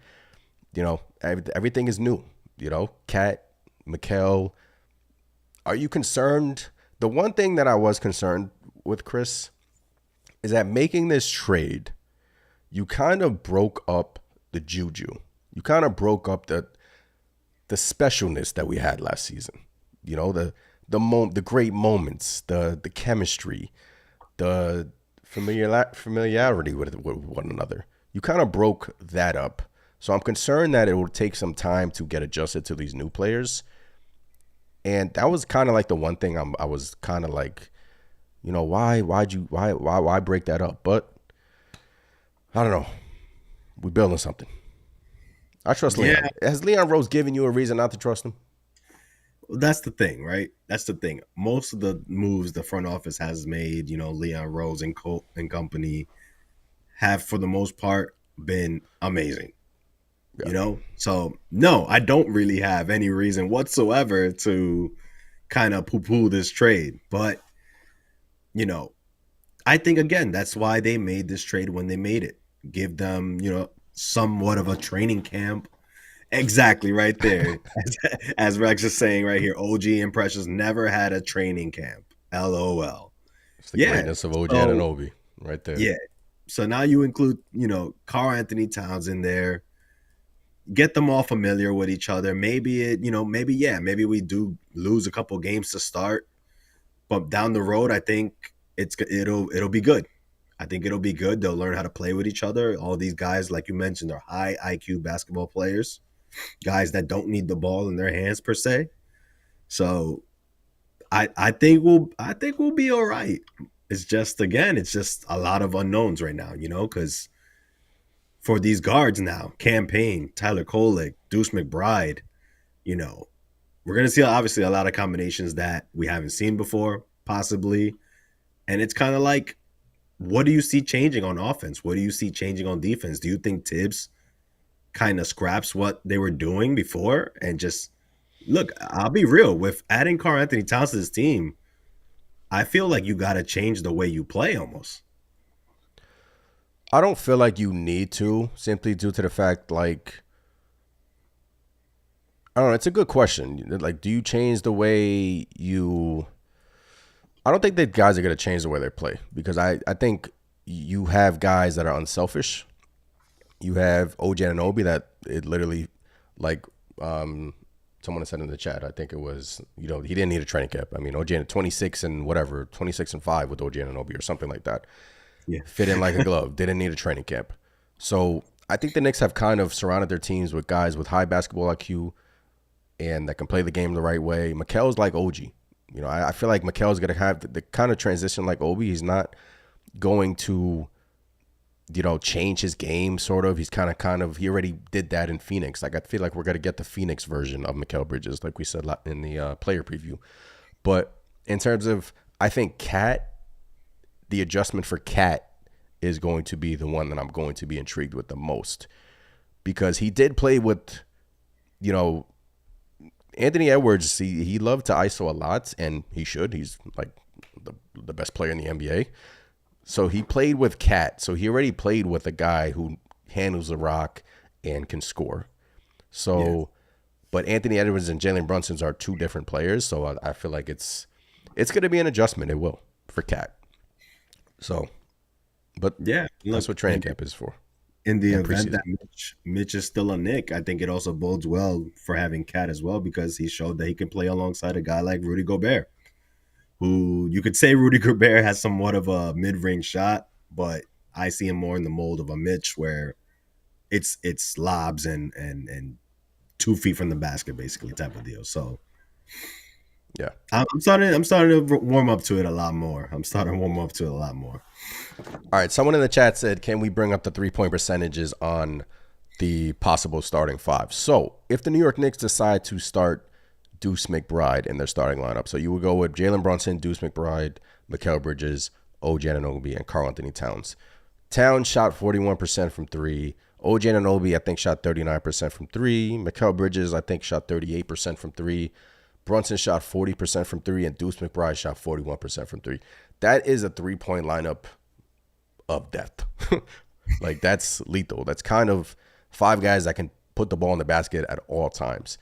everything is new. Cat, Mikal. Are you concerned? The one thing that I was concerned with, Chris, is that making this trade, you kind of broke up the juju. You kind of broke up the specialness that we had last season. The great moments, the chemistry, the familiarity with one another. You kind of broke that up. So I'm concerned that it will take some time to get adjusted to these new players. And that was kind of like the one thing I was kind of like, why break that up? But I don't know. We're building something. I trust Leon. Has Leon Rose given you a reason not to trust him? Well, that's the thing, right? That's the thing. Most of the moves the front office has made, Leon Rose and company have, for the most part, been amazing. Yeah. So, no, I don't really have any reason whatsoever to kind of poo-poo this trade. But, I think, again, that's why they made this trade when they made it. Give them, somewhat of a training camp. Exactly, right there. As Rex is saying right here, OG and Precious never had a training camp. LOL. It's the greatness of OG Anunoby right there. Yeah. So now you include, Karl-Anthony Towns in there. Get them all familiar with each other. Maybe maybe we do lose a couple games to start. But down the road, I think it'll be good. I think it'll be good. They'll learn how to play with each other. All these guys, like you mentioned, are high IQ basketball players, guys that don't need the ball in their hands per se. So I think we'll be all right. It's just a lot of unknowns right now, because for these guards now, Campaign, Tyler Kolek, Deuce McBride, we're gonna see obviously a lot of combinations that we haven't seen before, possibly. And it's kind of like, what do you see changing on offense? What do you see changing on defense? Do you think Tibbs kind of scraps what they were doing before and just look? I'll be real, with adding Karl-Anthony Towns to this team, I feel like you got to change the way you play almost. I don't feel like you need to, simply due to the fact, like, I don't know. It's a good question. Like, do you change the way you? I don't think that guys are going to change the way they play, because I think you have guys that are unselfish. You have OG Anunoby that it literally, like, someone said in the chat, I think it was, he didn't need a training camp. I mean, OG 26 and 5 with OG Anunoby or something like that. Yeah. Fit in like a glove. Didn't need a training camp. So I think the Knicks have kind of surrounded their teams with guys with high basketball IQ and that can play the game the right way. Mikal's like OG. I feel like Mikal's going to have the kind of transition like Obi. He's not going to, change his game, sort of. He's kind of, he already did that in Phoenix. Like, I feel like we're going to get the Phoenix version of Mikal Bridges, like we said in the player preview. But in terms of, I think the adjustment for Cat is going to be the one that I'm going to be intrigued with the most, because he did play with, Anthony Edwards. He loved to ISO a lot, and he should. He's like the best player in the NBA. So he played with Cat. So he already played with a guy who handles the rock and can score. So, yeah. But Anthony Edwards and Jalen Brunson are two different players. So I feel like it's going to be an adjustment. It will for Cat. So, but yeah, that's what training camp is for. In the event that Mitch is still a Knick, I think it also bodes well for having Cat as well, because he showed that he can play alongside a guy like Rudy Gobert, who you could say Rudy Gobert has somewhat of a mid-range shot, but I see him more in the mold of a Mitch, where it's lobs and 2 feet from the basket, basically, type of deal. So yeah, I'm starting to warm up to it a lot more. All right, someone in the chat said, can we bring up the 3-point percentages on the possible starting 5? So if the New York Knicks decide to start Deuce McBride in their starting lineup, so you would go with Jalen Brunson, Deuce McBride, Mikal Bridges, OG Anunoby, and Karl-Anthony Towns. Towns shot 41% from 3. OG Anunoby, I think, shot 39% from 3. Mikal Bridges, I think, shot 38% from 3. Brunson shot 40% from 3, and Deuce McBride shot 41% from 3. That is a 3-point lineup of death. Like, that's lethal. That's kind of 5 guys that can put the ball in the basket at all times.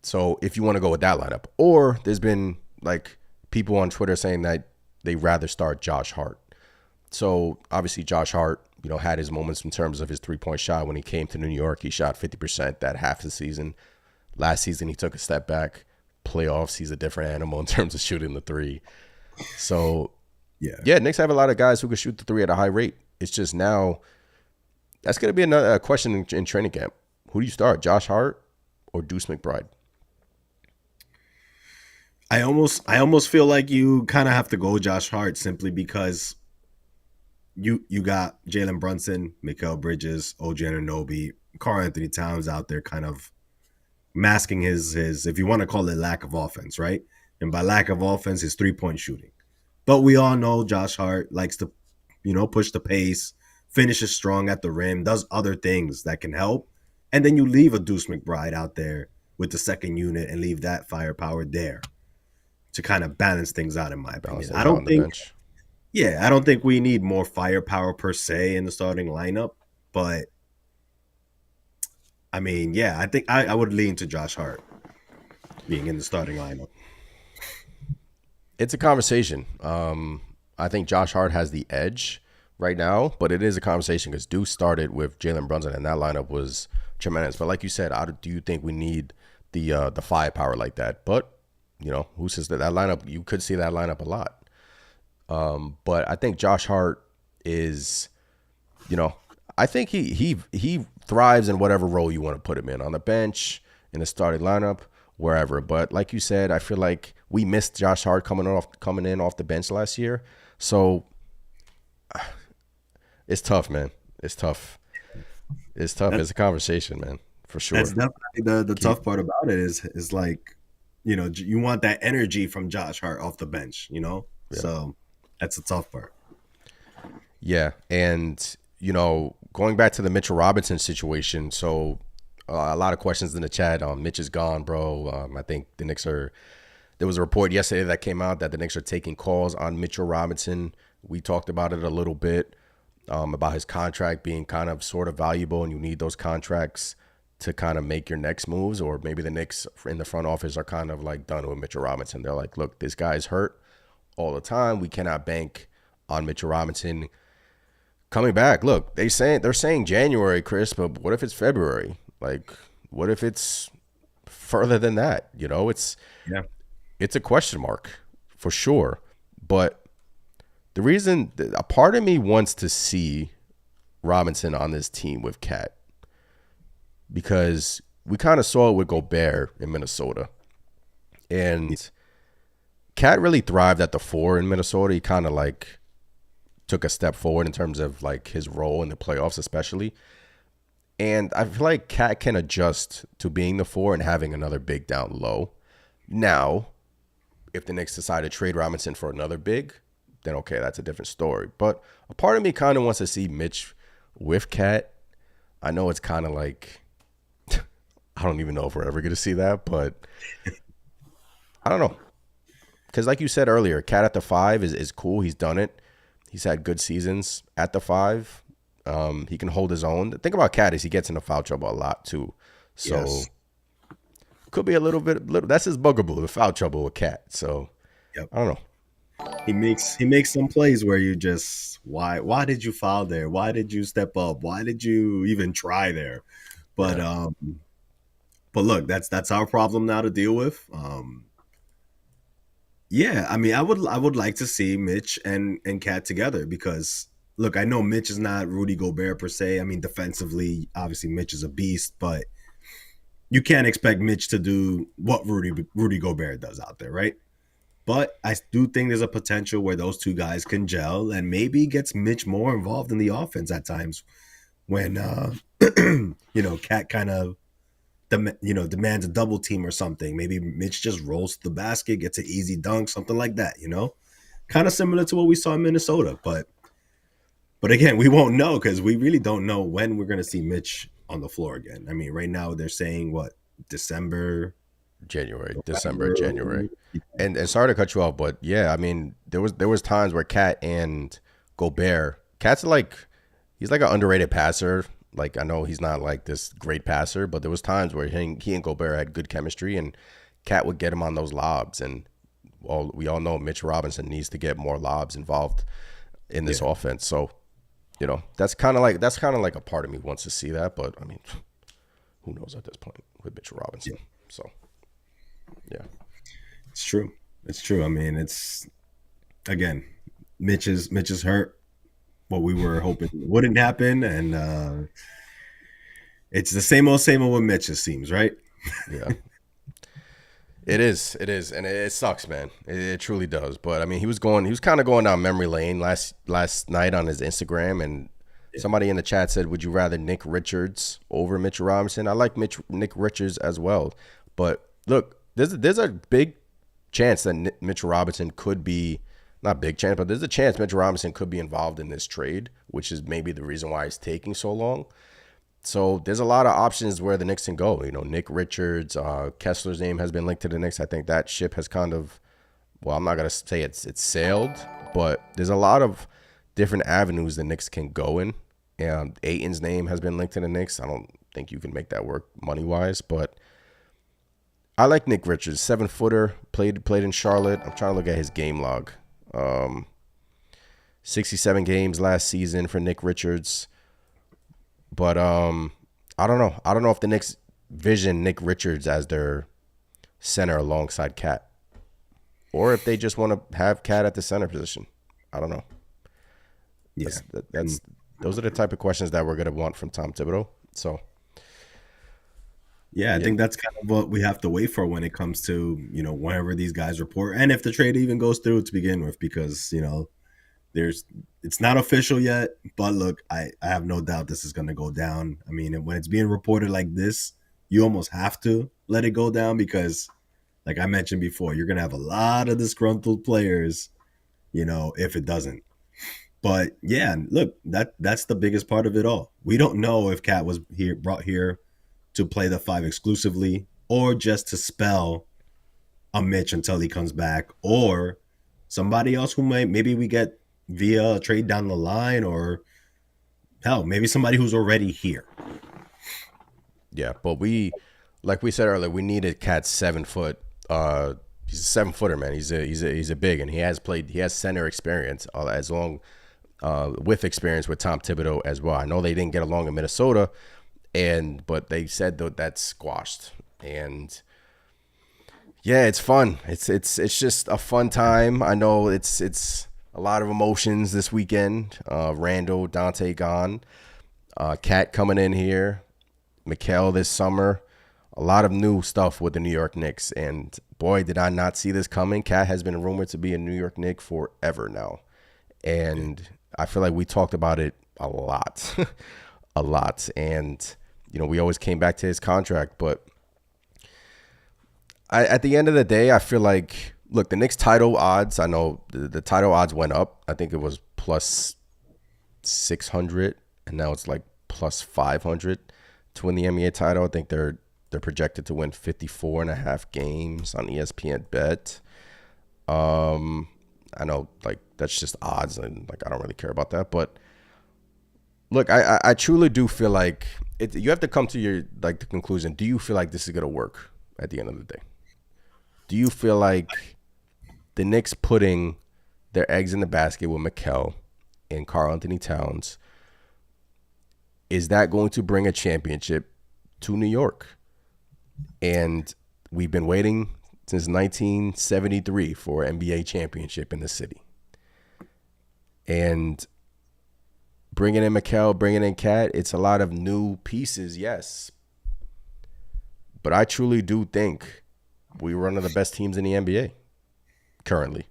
So if you want to go with that lineup, or there's been like people on Twitter saying that they rather start Josh Hart. So obviously Josh Hart, had his moments in terms of his 3-point shot. When he came to New York, he shot 50% that half the season. Last season, he took a step back. Playoffs, he's a different animal in terms of shooting the 3. So yeah, Knicks have a lot of guys who can shoot the 3 at a high rate. It's just now that's going to be another question in training camp. Who do you start, Josh Hart or Deuce McBride? I almost feel like you kind of have to go Josh Hart, simply because you got Jalen Brunson, Mikal Bridges, OG Anunoby, Karl-Anthony Towns out there kind of masking his, if you want to call it, lack of offense, right? And by lack of offense, his 3-point shooting. But we all know Josh Hart likes to, push the pace, finishes strong at the rim, does other things that can help. And then you leave a Deuce McBride out there with the second unit and leave that firepower there to kind of balance things out, in my opinion. I don't think we need more firepower per se in the starting lineup, but I mean, yeah, I think I would lean to Josh Hart being in the starting lineup. It's a conversation. I think Josh Hart has the edge right now, but it is a conversation because Deuce started with Jalen Brunson, and that lineup was tremendous. But like you said, do you think we need the firepower like that? But who says that lineup? You could see that lineup a lot. But I think Josh Hart is, I think he thrives in whatever role you want to put him in, on the bench, in the starting lineup, wherever. But like you said, I feel like we missed Josh Hart coming in off the bench last year. So it's tough, man. It's tough. It's tough. It's a conversation, man, for sure. That's definitely the tough part about it is like, you want that energy from Josh Hart off the bench, Yeah. So that's the tough part. Yeah. And, going back to the Mitchell Robinson situation. So a lot of questions in the chat. Mitch is gone, bro. I think the Knicks there was a report yesterday that came out that the Knicks are taking calls on Mitchell Robinson. We talked about it a little bit, about his contract being kind of sort of valuable, and you need those contracts to kind of make your next moves. Or maybe the Knicks in the front office are kind of like done with Mitchell Robinson. They're like, look, this guy's hurt all the time. We cannot bank on Mitchell Robinson coming back. Look, they're saying January, Chris, but what if it's February? Like, what if it's further than that? It's a question mark for sure. But the reason, a part of me wants to see Robinson on this team with Cat, because we kind of saw it with Gobert in Minnesota. And Cat really thrived at the 4 in Minnesota. He kind of like took a step forward in terms of like his role in the playoffs, especially. And I feel like Cat can adjust to being the 4 and having another big down low. Now, if the Knicks decide to trade Robinson for another big, then okay, that's a different story. But a part of me kind of wants to see Mitch with Cat. I know it's kind of like, I don't even know if we're ever going to see that, but I don't know. Because like you said earlier, Cat at the 5 is cool. He's done it. He's had good seasons at the 5. He can hold his own. The thing about Cat is he gets into foul trouble a lot too. So could be a little bit, that's his bugaboo, the foul trouble with Cat. So I don't know. He makes some plays where you just, why did you foul there? Why did you step up? Why did you even try there? But look, that's our problem now to deal with. I mean, I would like to see Mitch and Cat together, because look, I know Mitch is not Rudy Gobert per se. I mean, defensively, obviously Mitch is a beast, but you can't expect Mitch to do what Rudy Gobert does out there, right? But I do think there's a potential where those two guys can gel, and maybe gets Mitch more involved in the offense at times when, Cat kind of, demands a double team or something. Maybe Mitch just rolls to the basket, gets an easy dunk, something like that, kind of similar to what we saw in Minnesota. But again, we won't know, because we really don't know when we're going to see Mitch on the floor again. I mean, right now they're saying December. And sorry to cut you off, but yeah, I mean, there was times where Cat and Gobert, he's like an underrated passer. Like, I know he's not like this great passer, but there was times where he and Gobert had good chemistry, and Cat would get him on those lobs. And we all know Mitch Robinson needs to get more lobs involved in this offense. So, that's kind of like a part of me wants to see that, but I mean, who knows at this point with Mitchell Robinson. So, yeah. It's true. I mean, it's, again, Mitch is hurt. What we were hoping wouldn't happen, and it's the same old with Mitch, it seems, right? Yeah. It is, and it sucks, man. It truly does. But I mean, he was kind of going down memory lane last night on his Instagram, and somebody in the chat said, "Would you rather Nick Richards over Mitchell Robinson?" I like Nick Richards as well, but look, there's a big chance that Mitchell Robinson could be, not big chance, but there's a chance Mitchell Robinson could be involved in this trade, which is maybe the reason why it's taking so long. So there's a lot of options where the Knicks can go. Nick Richards, Kessler's name has been linked to the Knicks. I think that ship has kind of, well, I'm not going to say it's sailed, but there's a lot of different avenues the Knicks can go in. And Ayton's name has been linked to the Knicks. I don't think you can make that work money-wise, but I like Nick Richards, 7-footer, played in Charlotte. I'm trying to look at his game log. 67 games last season for Nick Richards. But I don't know. I don't know if the Knicks vision Nick Richards as their center alongside Cat. or if they just want to have Cat at the center position. I don't know. Yeah, Those are the type of questions that we're going to want from Tom Thibodeau. So, I think that's kind of what we have to wait for when it comes to, whenever these guys report, and if the trade even goes through to begin with, because, it's not official yet, but look, I have no doubt this is going to go down. I mean, when it's being reported like this, you almost have to let it go down because, like I mentioned before, you're going to have a lot of disgruntled players, if it doesn't. But yeah, look, that's the biggest part of it all. We don't know if Cat was brought here to play the 5 exclusively or just to spell a Mitch until he comes back, or somebody else who maybe we get via a trade down the line, or hell, maybe somebody who's already here. Yeah, but like we said earlier, we needed Cat's 7 foot. He's a 7-footer, man. He's a big, and he has center experience as long with experience with Tom Thibodeau as well. I know they didn't get along in Minnesota, but they said that's squashed. And yeah, it's fun. It's just a fun time. I know it's a lot of emotions this weekend. Randle, Dante gone, Cat coming in here, Mikal this summer. A lot of new stuff with the New York Knicks, and boy, did I not see this coming. Cat has been rumored to be a New York Knick forever now, and I feel like we talked about it a lot, and we always came back to his contract, but at the end of the day, I feel like, look, the Knicks title odds, I know the title odds went up. I think it was plus 600, and now it's like plus 500 to win the NBA title. I think they're projected to win 54.5 games on ESPN Bet. I know, like, that's just odds, and like I don't really care about that. But look, I truly do feel like you have to come to the conclusion. Do you feel like this is gonna work at the end of the day? Do you feel like the Knicks putting their eggs in the basket with Mikal and Karl-Anthony Towns, is that going to bring a championship to New York? And we've been waiting since 1973 for an NBA championship in the city. And bringing in Mikal, bringing in Cat, it's a lot of new pieces, yes. But I truly do think we're one of the best teams in the NBA currently.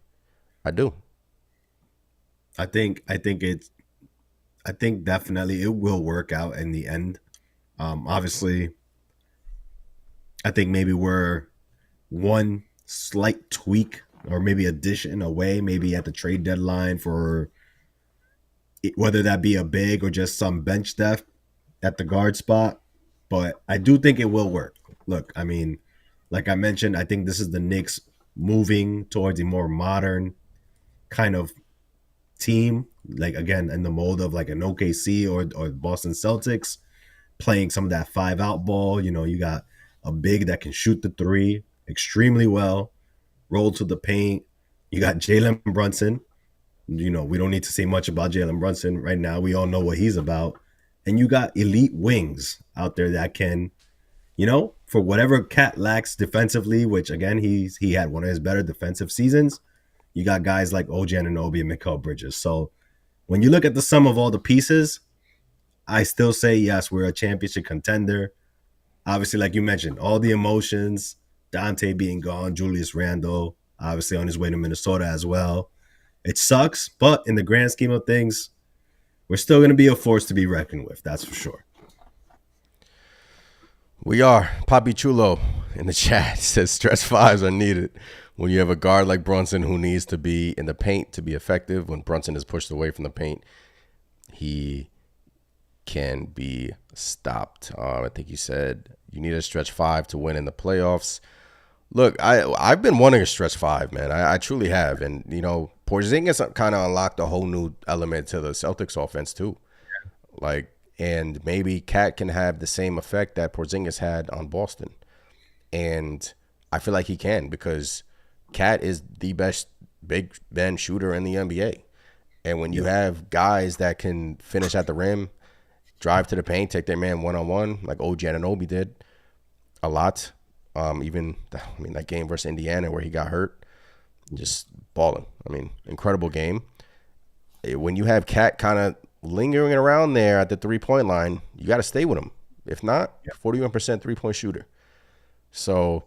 I do. I think definitely it will work out in the end. Obviously, I think maybe we're one slight tweak or maybe addition away, maybe at the trade deadline, for whether that be a big or just some bench depth at the guard spot. But I do think it will work. Look, I mean, like I mentioned, I think this is the Knicks moving towards a more modern kind of team, like, again, in the mold of like an OKC or Boston Celtics, playing some of that 5-out ball. You got a big that can shoot the 3 extremely well, roll to the paint. You got Jalen Brunson. We don't need to say much about Jalen Brunson right now. We all know what he's about. And you got elite wings out there that can, for whatever Cat lacks defensively, which, again, he had one of his better defensive seasons, you got guys like OG Anunoby and Mikal Bridges. So when you look at the sum of all the pieces, I still say, yes, we're a championship contender. Obviously, like you mentioned, all the emotions, Dante being gone, Julius Randle, obviously on his way to Minnesota as well. It sucks, but in the grand scheme of things, we're still going to be a force to be reckoned with. That's for sure. We are. Papi Chulo in the chat says stretch 5s are needed when you have a guard like Brunson who needs to be in the paint to be effective. When Brunson is pushed away from the paint, he can be stopped. I think you said you need a stretch 5 to win in the playoffs. Look, I've been wanting a stretch 5, man. I truly have. And, Porzingis kind of unlocked a whole new element to the Celtics offense too. And maybe Cat can have the same effect that Porzingis had on Boston. And I feel like he can, because Cat is the best big man shooter in the NBA. And when you have guys that can finish at the rim, drive to the paint, take their man one-on-one, like OG Anunoby did a lot. That game versus Indiana where he got hurt. just balling. I mean, incredible game. When you have Cat kind of lingering around there at the 3-point line, you got to stay with him. If not, 41% 3-point shooter. So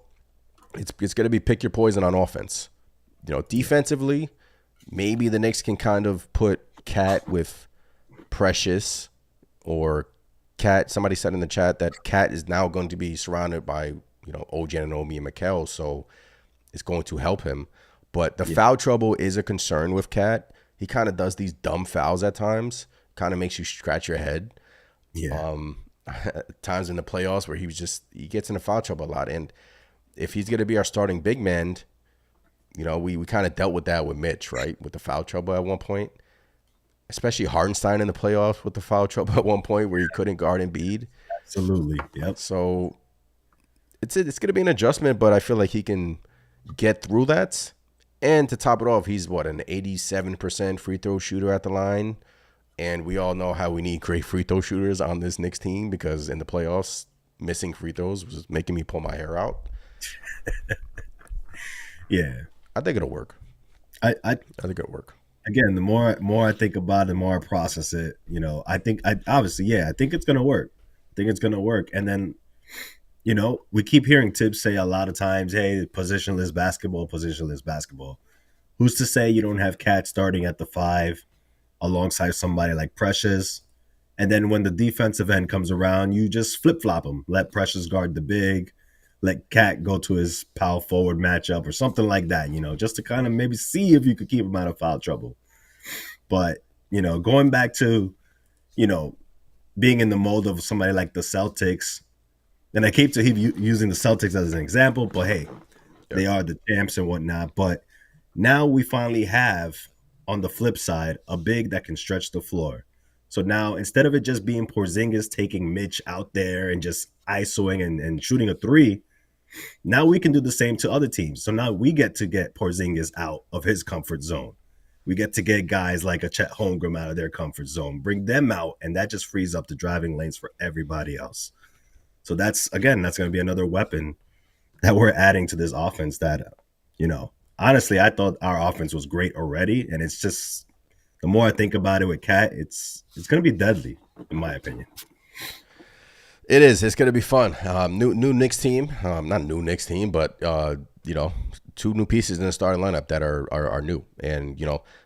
it's going to be pick your poison on offense. Defensively, maybe the Knicks can kind of put Cat with Precious or Cat. Somebody said in the chat that Cat is now going to be surrounded by, OG Anunoby and Mikel, so it's going to help him. But the foul trouble is a concern with Cat. He kind of does these dumb fouls at times, kind of makes you scratch your head. Yeah. Times in the playoffs where he gets into foul trouble a lot. And if he's going to be our starting big man, we kind of dealt with that with Mitch, right? With the foul trouble at one point, especially Hartenstein in the playoffs with the foul trouble at one point where he couldn't guard Embiid. Absolutely. Yep. So it's going to be an adjustment, but I feel like he can get through that. And to top it off, he's an 87% free throw shooter at the line. And we all know how we need great free throw shooters on this Knicks team because in the playoffs, missing free throws was making me pull my hair out. Yeah. I think it'll work. I think it'll work. Again, the more I think about it, the more I process it. I think it's gonna work. I think it's gonna work. And then, we keep hearing Tibbs say a lot of times, "Hey, positionless basketball, positionless basketball." Who's to say you don't have Cat starting at the 5 alongside somebody like Precious, and then when the defensive end comes around, you just flip flop him. Let Precious guard the big. Let Cat go to his power forward matchup or something like that, just to kind of maybe see if you could keep him out of foul trouble. But, going back to, being in the mold of somebody like the Celtics, and I keep using the Celtics as an example, but hey, they are the champs and whatnot. But now we finally have, on the flip side, a big that can stretch the floor. So now instead of it just being Porzingis taking Mitch out there and just isoing and shooting a 3, now we can do the same to other teams. So now we get to get Porzingis out of his comfort zone. We get to get guys like a Chet Holmgren out of their comfort zone, bring them out, and that just frees up the driving lanes for everybody else. So that's going to be another weapon that we're adding to this offense that, honestly, I thought our offense was great already. And it's just, the more I think about it with Cat, it's going to be deadly, in my opinion. It is. It's going to be fun. New Knicks team. Not new Knicks team, but, 2 new pieces in the starting lineup that are new. And,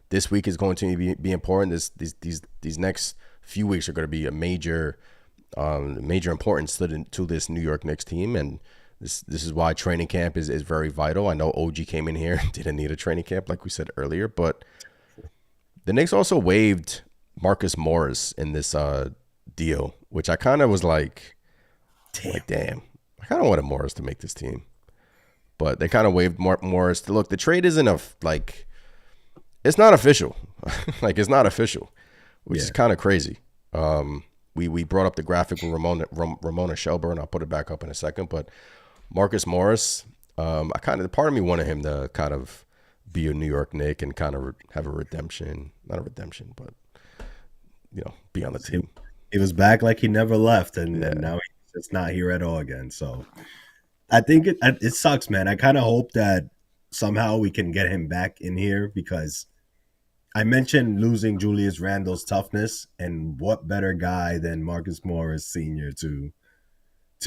this week is going to be important. These next few weeks are going to be a major importance to this New York Knicks team. And this is why training camp is very vital. I know OG came in here and didn't need a training camp, like we said earlier, but the Knicks also waived Marcus Morris in this deal, which I kind of was like, damn, I kind of wanted Morris to make this team. But they kind of waived Morris. Look, the trade isn't it's not official. It's not official, which is kind of crazy. We brought up the graphic with Ramona Shelburne. I'll put it back up in a second. But Marcus Morris, part of me wanted him to kind of be a New York Knick and kind of have a redemption. Not a redemption, but, be on the team. He was back like he never left, and now he's just not here at all again. So I think it sucks, man. I kind of hope that somehow we can get him back in here because I mentioned losing Julius Randle's toughness, and what better guy than Marcus Morris Sr. to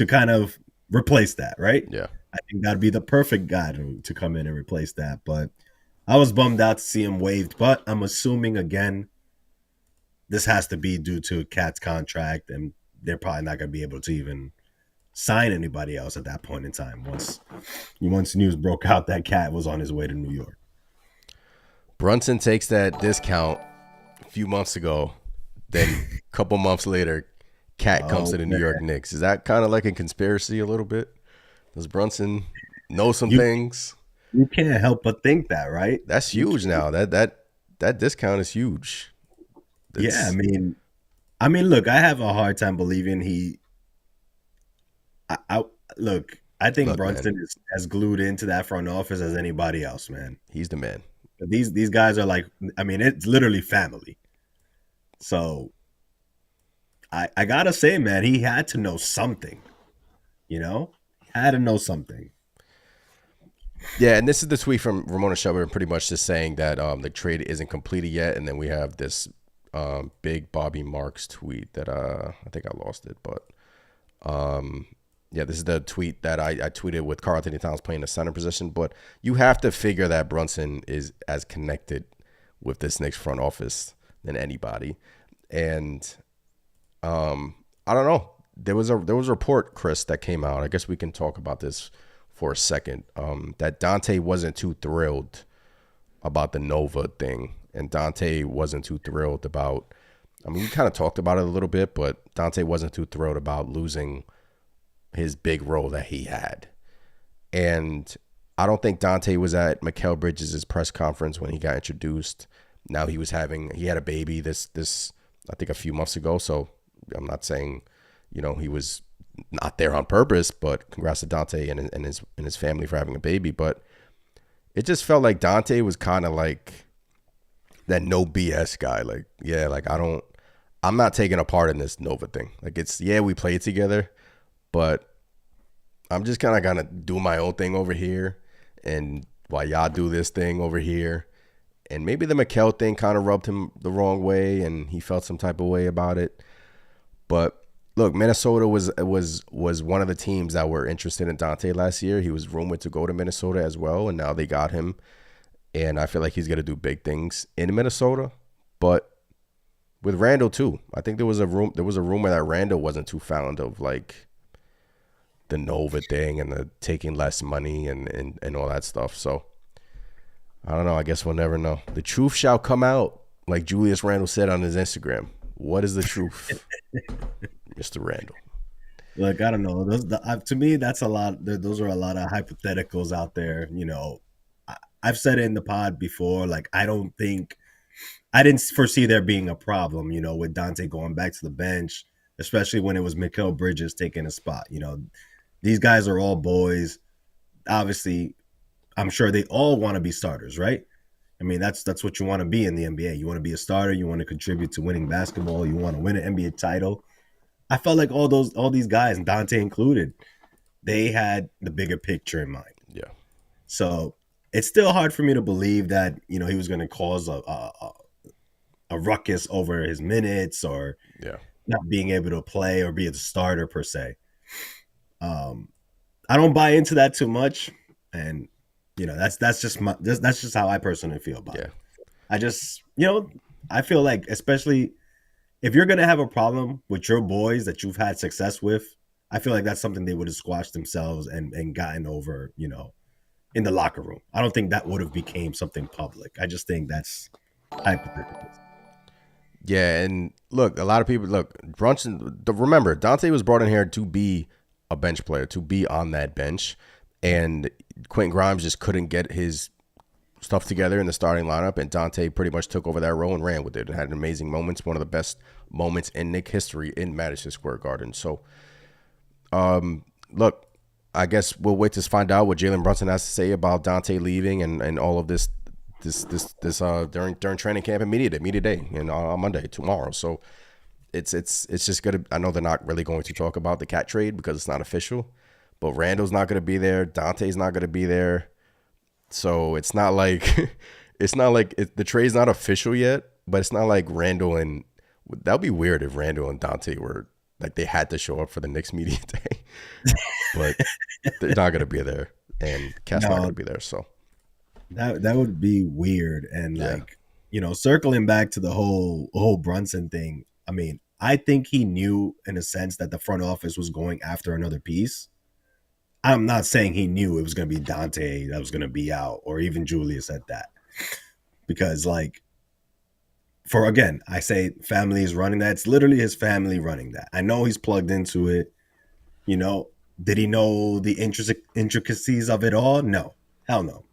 kind of replace that, right? Yeah. I think that'd be the perfect guy to come in and replace that. But I was bummed out to see him waived, but I'm assuming, again, this has to be due to Cat's contract, and they're probably not going to be able to even sign anybody else at that point in time once news broke out that Cat was on his way to New York. Brunson takes that discount a few months ago. Then a couple months later, Cat comes to the New York Knicks. Is that kind of like a conspiracy a little bit? Does Brunson know some things? You can't help but think that, right? That's huge now. That discount is huge. Yeah, I mean, look, I have a hard time believing I think Brunson is as glued into that front office as anybody else, man. He's the man. These guys are like, it's literally family. So I gotta say, man, he had to know something. Had to know something. Yeah, and this is the tweet from Ramona Shelburne, pretty much just saying that the trade isn't completed yet, and then we have this big Bobby Marks tweet that I think I lost it, but yeah, this is the tweet that I tweeted with Karl-Anthony Towns playing the center position. But you have to figure that Brunson is as connected with this Knicks front office than anybody, and I don't know. There was a report, Chris, that came out. I guess we can talk about this for a second. That Dante wasn't too thrilled about the Nova thing, and Dante wasn't too thrilled about. I mean, we kind of talked about it a little bit, but Dante wasn't too thrilled about losing his big role that he had. And I don't think Dante was at Mikal Bridges' press conference when he got introduced. Now he had a baby this I think a few months ago. So I'm not saying, he was not there on purpose, but congrats to Dante and his family for having a baby. But it just felt like Dante was kind of like that no BS guy. Like, yeah, like I'm not taking a part in this Nova thing. Like we played together, but I'm just kind of gonna do my own thing over here, and while y'all do this thing over here. And maybe the Mikal thing kind of rubbed him the wrong way, and he felt some type of way about it. But look, Minnesota was one of the teams that were interested in Dante last year. He was rumored to go to Minnesota as well, and now they got him. And I feel like he's gonna do big things in Minnesota. But with Randle too, I think there was a rumor that Randle wasn't too fond of like the Nova thing and the taking less money and all that stuff. So I don't know. I guess we'll never know. The truth shall come out, like Julius Randle said on his Instagram. What is the truth, Mr. Randle? Look, I don't know. To me, that's a lot. Those are a lot of hypotheticals out there. I've said it in the pod before. Like, I didn't foresee there being a problem, with Dante going back to the bench, especially when it was Mikal Bridges taking a spot. These guys are all boys. Obviously, I'm sure they all want to be starters, right? I mean, that's what you want to be in the NBA. You want to be a starter. You want to contribute to winning basketball. You want to win an NBA title. I felt like all these guys, and Dante included, they had the bigger picture in mind. Yeah. So it's still hard for me to believe that he was going to cause a ruckus over his minutes or not being able to play or be a starter per se. I don't buy into that too much, and that's just how I personally feel about it. I just I feel like, especially if you're gonna have a problem with your boys that you've had success with, I feel like that's something they would have squashed themselves and gotten over, in the locker room. I don't think that would have became something public. I just think that's hypothetical. Yeah, and look, a lot of people Brunson. Remember, Dante was brought in here to be a bench player, to be on that bench, and Quentin Grimes just couldn't get his stuff together in the starting lineup, and Dante pretty much took over that role and ran with it and had amazing moments, one of the best moments in Knick history in Madison Square Garden. So, look, I guess we'll wait to find out what Jalen Brunson has to say about Dante leaving and all of this during training camp and media day and on Monday tomorrow. So it's just gonna. I know they're not really going to talk about the cat trade because it's not official, but Randle's not going to be there. Dante's not going to be there. So it's not like the trade's not official yet, but it's not like Randle and that'd be weird if Randle and Dante were like they had to show up for the Knicks media day, but they're not going to be there, and Cat's not going to be there. So that would be weird. And circling back to the whole Brunson thing. I mean, I think he knew in a sense that the front office was going after another piece. I'm not saying he knew it was going to be Dante that was going to be out, or even Julius at that. Because, I say family is running that. It's literally his family running that. I know he's plugged into it. Did he know the intricacies of it all? No. Hell no.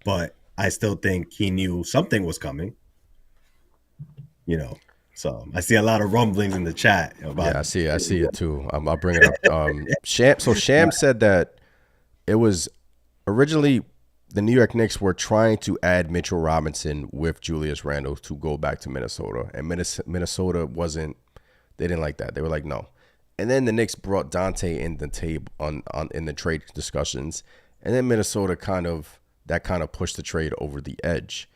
But I still think he knew something was coming. So I see a lot of rumblings in the chat about. Yeah, I see it too. I'll bring it up. Sham said that it was originally the New York Knicks were trying to add Mitchell Robinson with Julius Randle to go back to Minnesota, and Minnesota wasn't. They didn't like that. They were like, no. And then the Knicks brought Dante in the table in the trade discussions, And then Minnesota kind of pushed the trade over the edge.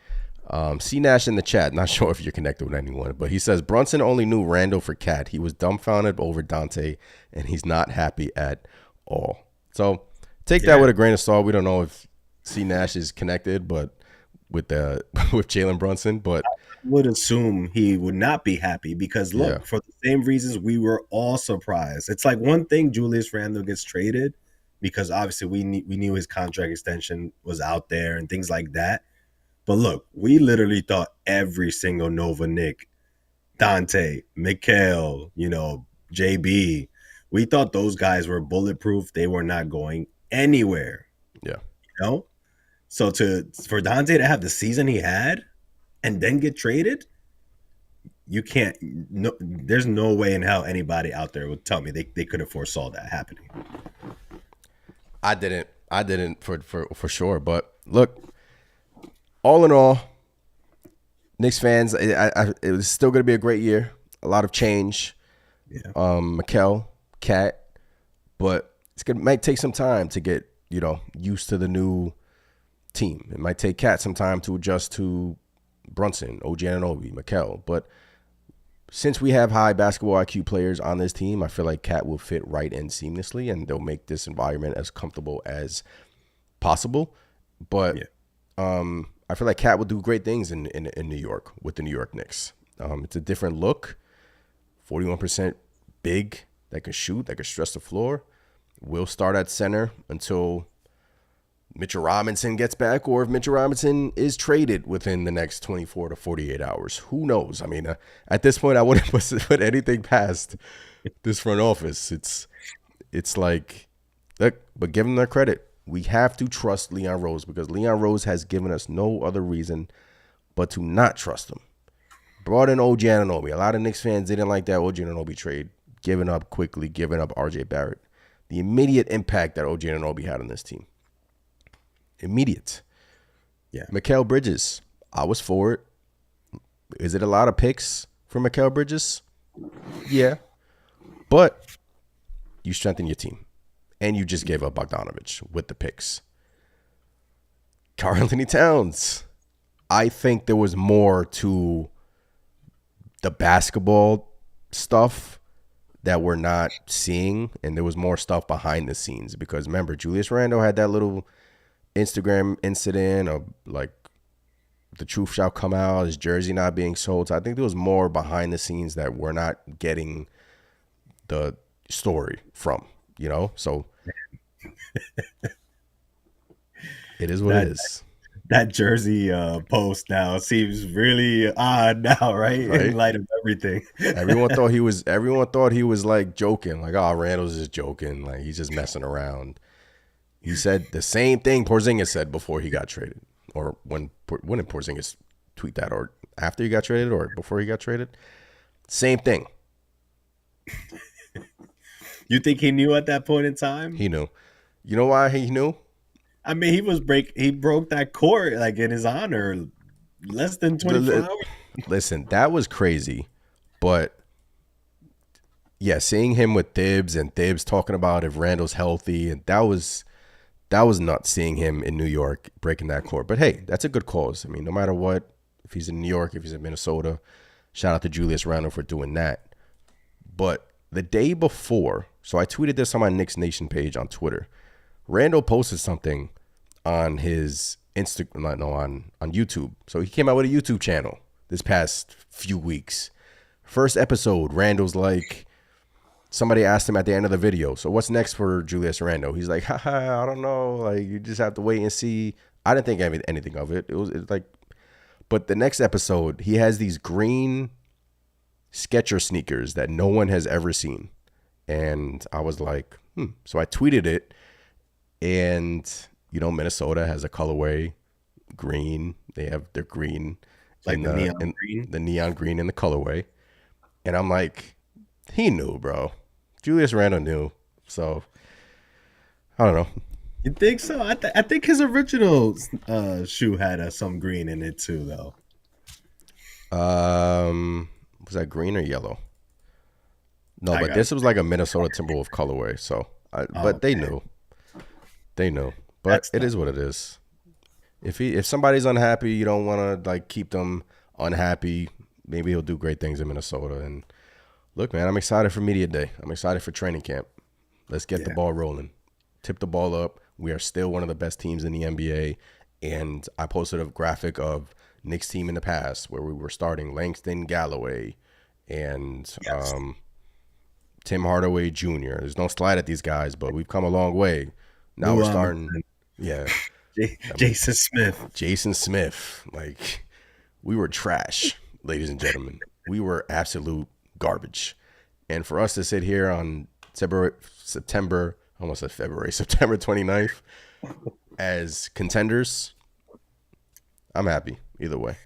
C Nash in the chat, not sure if you're connected with anyone, but he says Brunson only knew Randle for Cat. He was dumbfounded over Dante, and he's not happy at all. So take that with a grain of salt. We don't know if C Nash is connected, but with Jalen Brunson, but I would assume he would not be happy because look, for the same reasons we were all surprised. It's like one thing Julius Randle gets traded because obviously we knew his contract extension was out there and things like that. But look, we literally thought every single Nova Knick, Dante, Mikal, JB, we thought those guys were bulletproof. They were not going anywhere. Yeah. So for Dante to have the season he had and then get traded, you can't. No, there's no way in hell anybody out there would tell me they could have foresaw that happening. I didn't for sure. But look, all in all, Knicks fans, it was still going to be a great year. A lot of change. Yeah. Mikal, Cat, but might take some time to get used to the new team. It might take Cat some time to adjust to Brunson, OG Anunoby, Mikal. But since we have high basketball IQ players on this team, I feel like Cat will fit right in seamlessly, and they'll make this environment as comfortable as possible. But I feel like Cat will do great things in New York with the New York Knicks. It's a different look. 41% big, that can shoot, that can stretch the floor. Will start at center until Mitchell Robinson gets back, or if Mitchell Robinson is traded within the next 24 to 48 hours. Who knows? I mean, at this point, I wouldn't put anything past this front office. It's like, look, but give them their credit. We have to trust Leon Rose because Leon Rose has given us no other reason but to not trust him. Brought in OG Anunoby. A lot of Knicks fans didn't like that OG Anunoby trade. Giving up quickly, giving up RJ Barrett. The immediate impact that OG Anunoby had on this team. Immediate. Yeah. Mikal Bridges. I was for it. Is it a lot of picks for Mikal Bridges? Yeah. But you strengthen your team. And you just gave up Bogdanovich with the picks. Karl-Anthony Towns. I think there was more to the basketball stuff that we're not seeing, and there was more stuff behind the scenes because remember, Julius Randle had that little Instagram incident of like the truth shall come out, his jersey not being sold. So I think there was more behind the scenes that we're not getting the story from, so it is what it is. That jersey post now seems really odd now, right? In light of everything. Everyone thought he was like joking, like, oh, Randall's just joking, like he's just messing around. He said the same thing Porzingis said before he got traded, or when did Porzingis tweet that, or after he got traded, or before he got traded? Same thing. You think he knew at that point in time? He knew. You know why he knew? I mean, he broke that court like in his honor less than 24 hours. Listen, that was crazy. But yeah, seeing him with Thibs and Thibs talking about if Randall's healthy, and that was nuts seeing him in New York breaking that court. But hey, that's a good cause. I mean, no matter what, if he's in New York, if he's in Minnesota, shout out to Julius Randle for doing that. But the day before, so I tweeted this on my Knicks Nation page on Twitter. Randle posted something on his Instagram, on YouTube. So he came out with a YouTube channel this past few weeks. First episode, Randall's like, somebody asked him at the end of the video, so what's next for Julius Randle? He's like, I don't know. Like, you just have to wait and see. I didn't think anything of it. It was like, but the next episode, he has these green Skechers sneakers that no one has ever seen. And I was like, So I tweeted it. And, Minnesota has a colorway green. They have their green, like the neon green in the colorway. And I'm like, he knew, bro. Julius Randle knew. So, I don't know. You think so? I think his original shoe had some green in it too, though. Was that green or yellow? No, but this was like a Minnesota Timberwolves colorway. So, but they knew. They knew. But it is what it is. If somebody's unhappy, you don't want to like keep them unhappy. Maybe he'll do great things in Minnesota. And look, man, I'm excited for media day. I'm excited for training camp. Let's get the ball rolling. Tip the ball up. We are still one of the best teams in the NBA. And I posted a graphic of Knicks team in the past where we were starting Langston Galloway and Tim Hardaway Jr. There's no slide at these guys, but we've come a long way. Now we're starting. Yeah. Jason Smith. Jason Smith. Like, we were trash, ladies and gentlemen. We were absolute garbage. And for us to sit here on September 29th as contenders, I'm happy either way.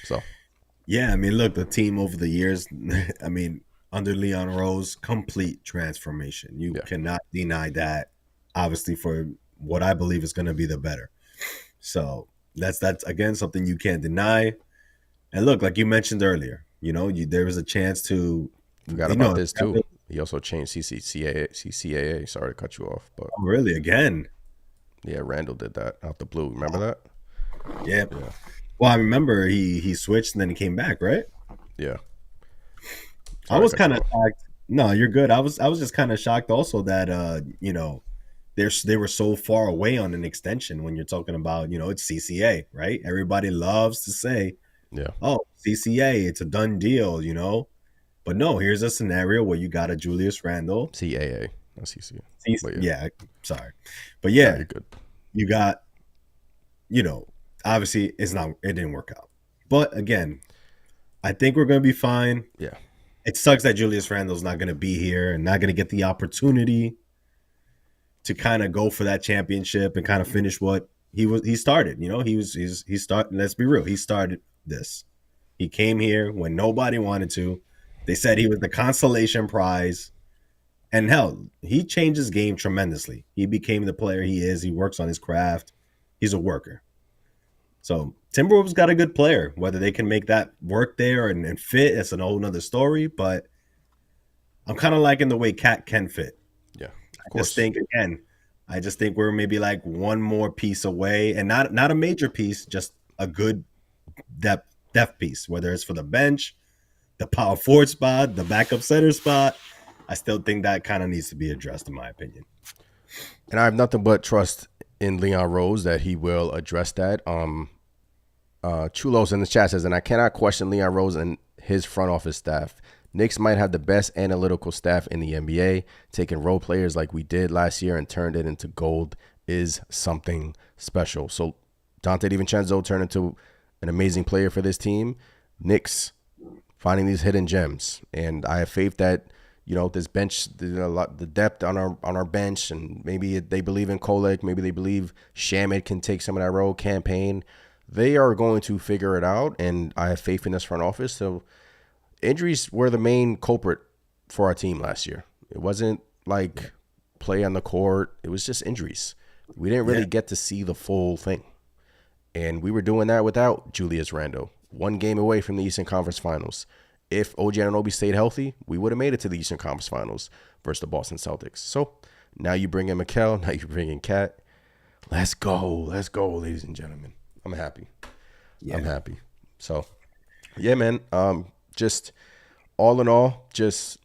So, yeah, I mean, look, the team over the years, I mean, under Leon Rose, complete transformation. You cannot deny that, obviously, for what I believe is going to be the better. So that's again something you can't deny. And look, like you mentioned earlier, there was a chance to. Forgot about this too. He also changed CCAA. Sorry to cut you off, but really again. Yeah, Randle did that out the blue. Remember that? Yeah. Well, I remember he switched and then he came back, right? Yeah. I was kind of shocked. No, you're good. I was just kind of shocked also that they were so far away on an extension when you're talking about, it's CCA, right? Everybody loves to say, oh, CCA, it's a done deal, But no, here's a scenario where you got a Julius Randle. CAA, not CCA. Sorry. But yeah, you're good. You got, obviously it didn't work out. But again, I think we're going to be fine. Yeah. It sucks that Julius Randle's not going to be here and not going to get the opportunity to kind of go for that championship and kind of finish what he started. He started. Let's be real. He started this. He came here when nobody wanted to. They said he was the consolation prize. And hell, he changed his game tremendously. He became the player he is. He works on his craft. He's a worker. So Timberwolves got a good player. Whether they can make that work there and fit, that's a whole nother story. But I'm kind of liking the way Cat can fit. Yeah, I just think we're maybe like one more piece away, and not a major piece, just a good depth piece. Whether it's for the bench, the power forward spot, the backup center spot, I still think that kind of needs to be addressed, in my opinion. And I have nothing but trust in Leon Rose that he will address that. Chulos in the chat says, and I cannot question Leon Rose and his front office staff. Knicks might have the best analytical staff in the NBA. Taking role players like we did last year and turned it into gold is something special. So Dante DiVincenzo turned into an amazing player for this team. Knicks finding these hidden gems, and I have faith that this bench, the depth on our bench, and maybe they believe in Kolek, maybe they believe Shamet can take some of that role. Campaign, they are going to figure it out, and I have faith in this front office. So injuries were the main culprit for our team last year. It wasn't like play on the court. It was just injuries. We didn't really get to see the full thing. And we were doing that without Julius Randle. One game away from the Eastern Conference Finals. If OG Anunoby stayed healthy, we would have made it to the Eastern Conference Finals versus the Boston Celtics. So now you bring in Mikal, now you bring in Cat. Let's go, ladies and gentlemen. I'm happy. Yeah. I'm happy. So, yeah, man. Just all in all, it's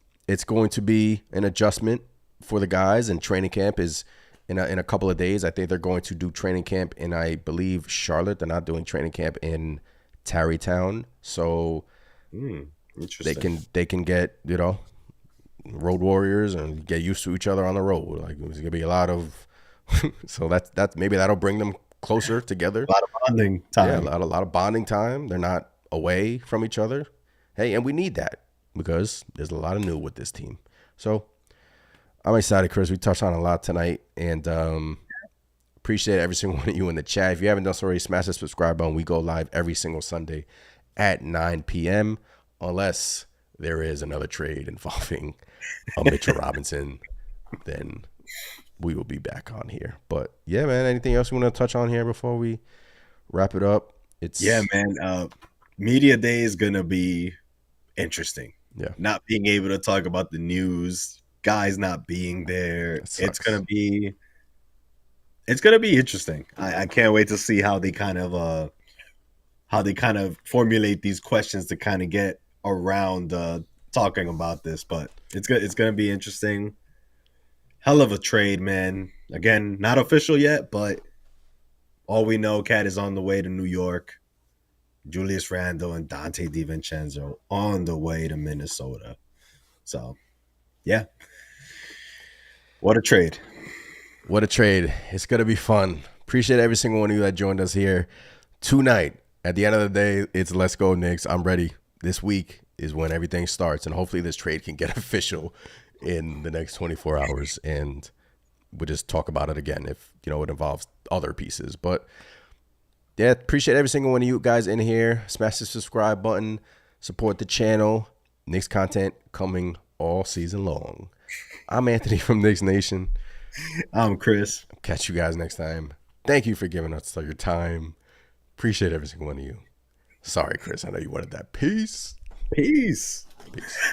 going to be an adjustment for the guys, and training camp is in a couple of days. I think they're going to do training camp in, I believe, Charlotte. They're not doing training camp in Tarrytown. So they can get, road warriors and get used to each other on the road. Like, there's gonna be a lot of so that's maybe that'll bring them closer together. A lot of bonding time. Yeah, a lot of bonding time. They're not away from each other. Hey, and we need that because there's a lot of new with this team. So I'm excited, Chris. We touched on a lot tonight, and appreciate every single one of you in the chat. If you haven't done so already, smash the subscribe button. We go live every single Sunday at 9 p.m. unless there is another trade involving a Mitchell Robinson, then we will be back on here. But yeah, man, anything else you want to touch on here before we wrap it up? Media day is gonna be interesting. Yeah, not being able to talk about the news, guys not being there, it's gonna be It's gonna be interesting. I can't wait to see how they kind of formulate these questions to kind of get around talking about this. But it's gonna be interesting. Hell of a trade, man. Again, not official yet, but all we know, Cat is on the way to New York. Julius Randle and Dante DiVincenzo on the way to Minnesota. So, yeah. What a trade. What a trade. It's going to be fun. Appreciate every single one of you that joined us here tonight. At the end of the day, it's Let's Go Knicks. I'm ready. This week is when everything starts, and hopefully this trade can get official in the next 24 hours, and we'll just talk about it again if, it involves other pieces. But, yeah, appreciate every single one of you guys in here. Smash the subscribe button. Support the channel. Knicks content coming all season long. I'm Anthony from Knicks Nation. I'm Chris. Catch you guys next time. Thank you for giving us your time. Appreciate every single one of you. Sorry, Chris. I know you wanted that. Peace. Peace. Peace.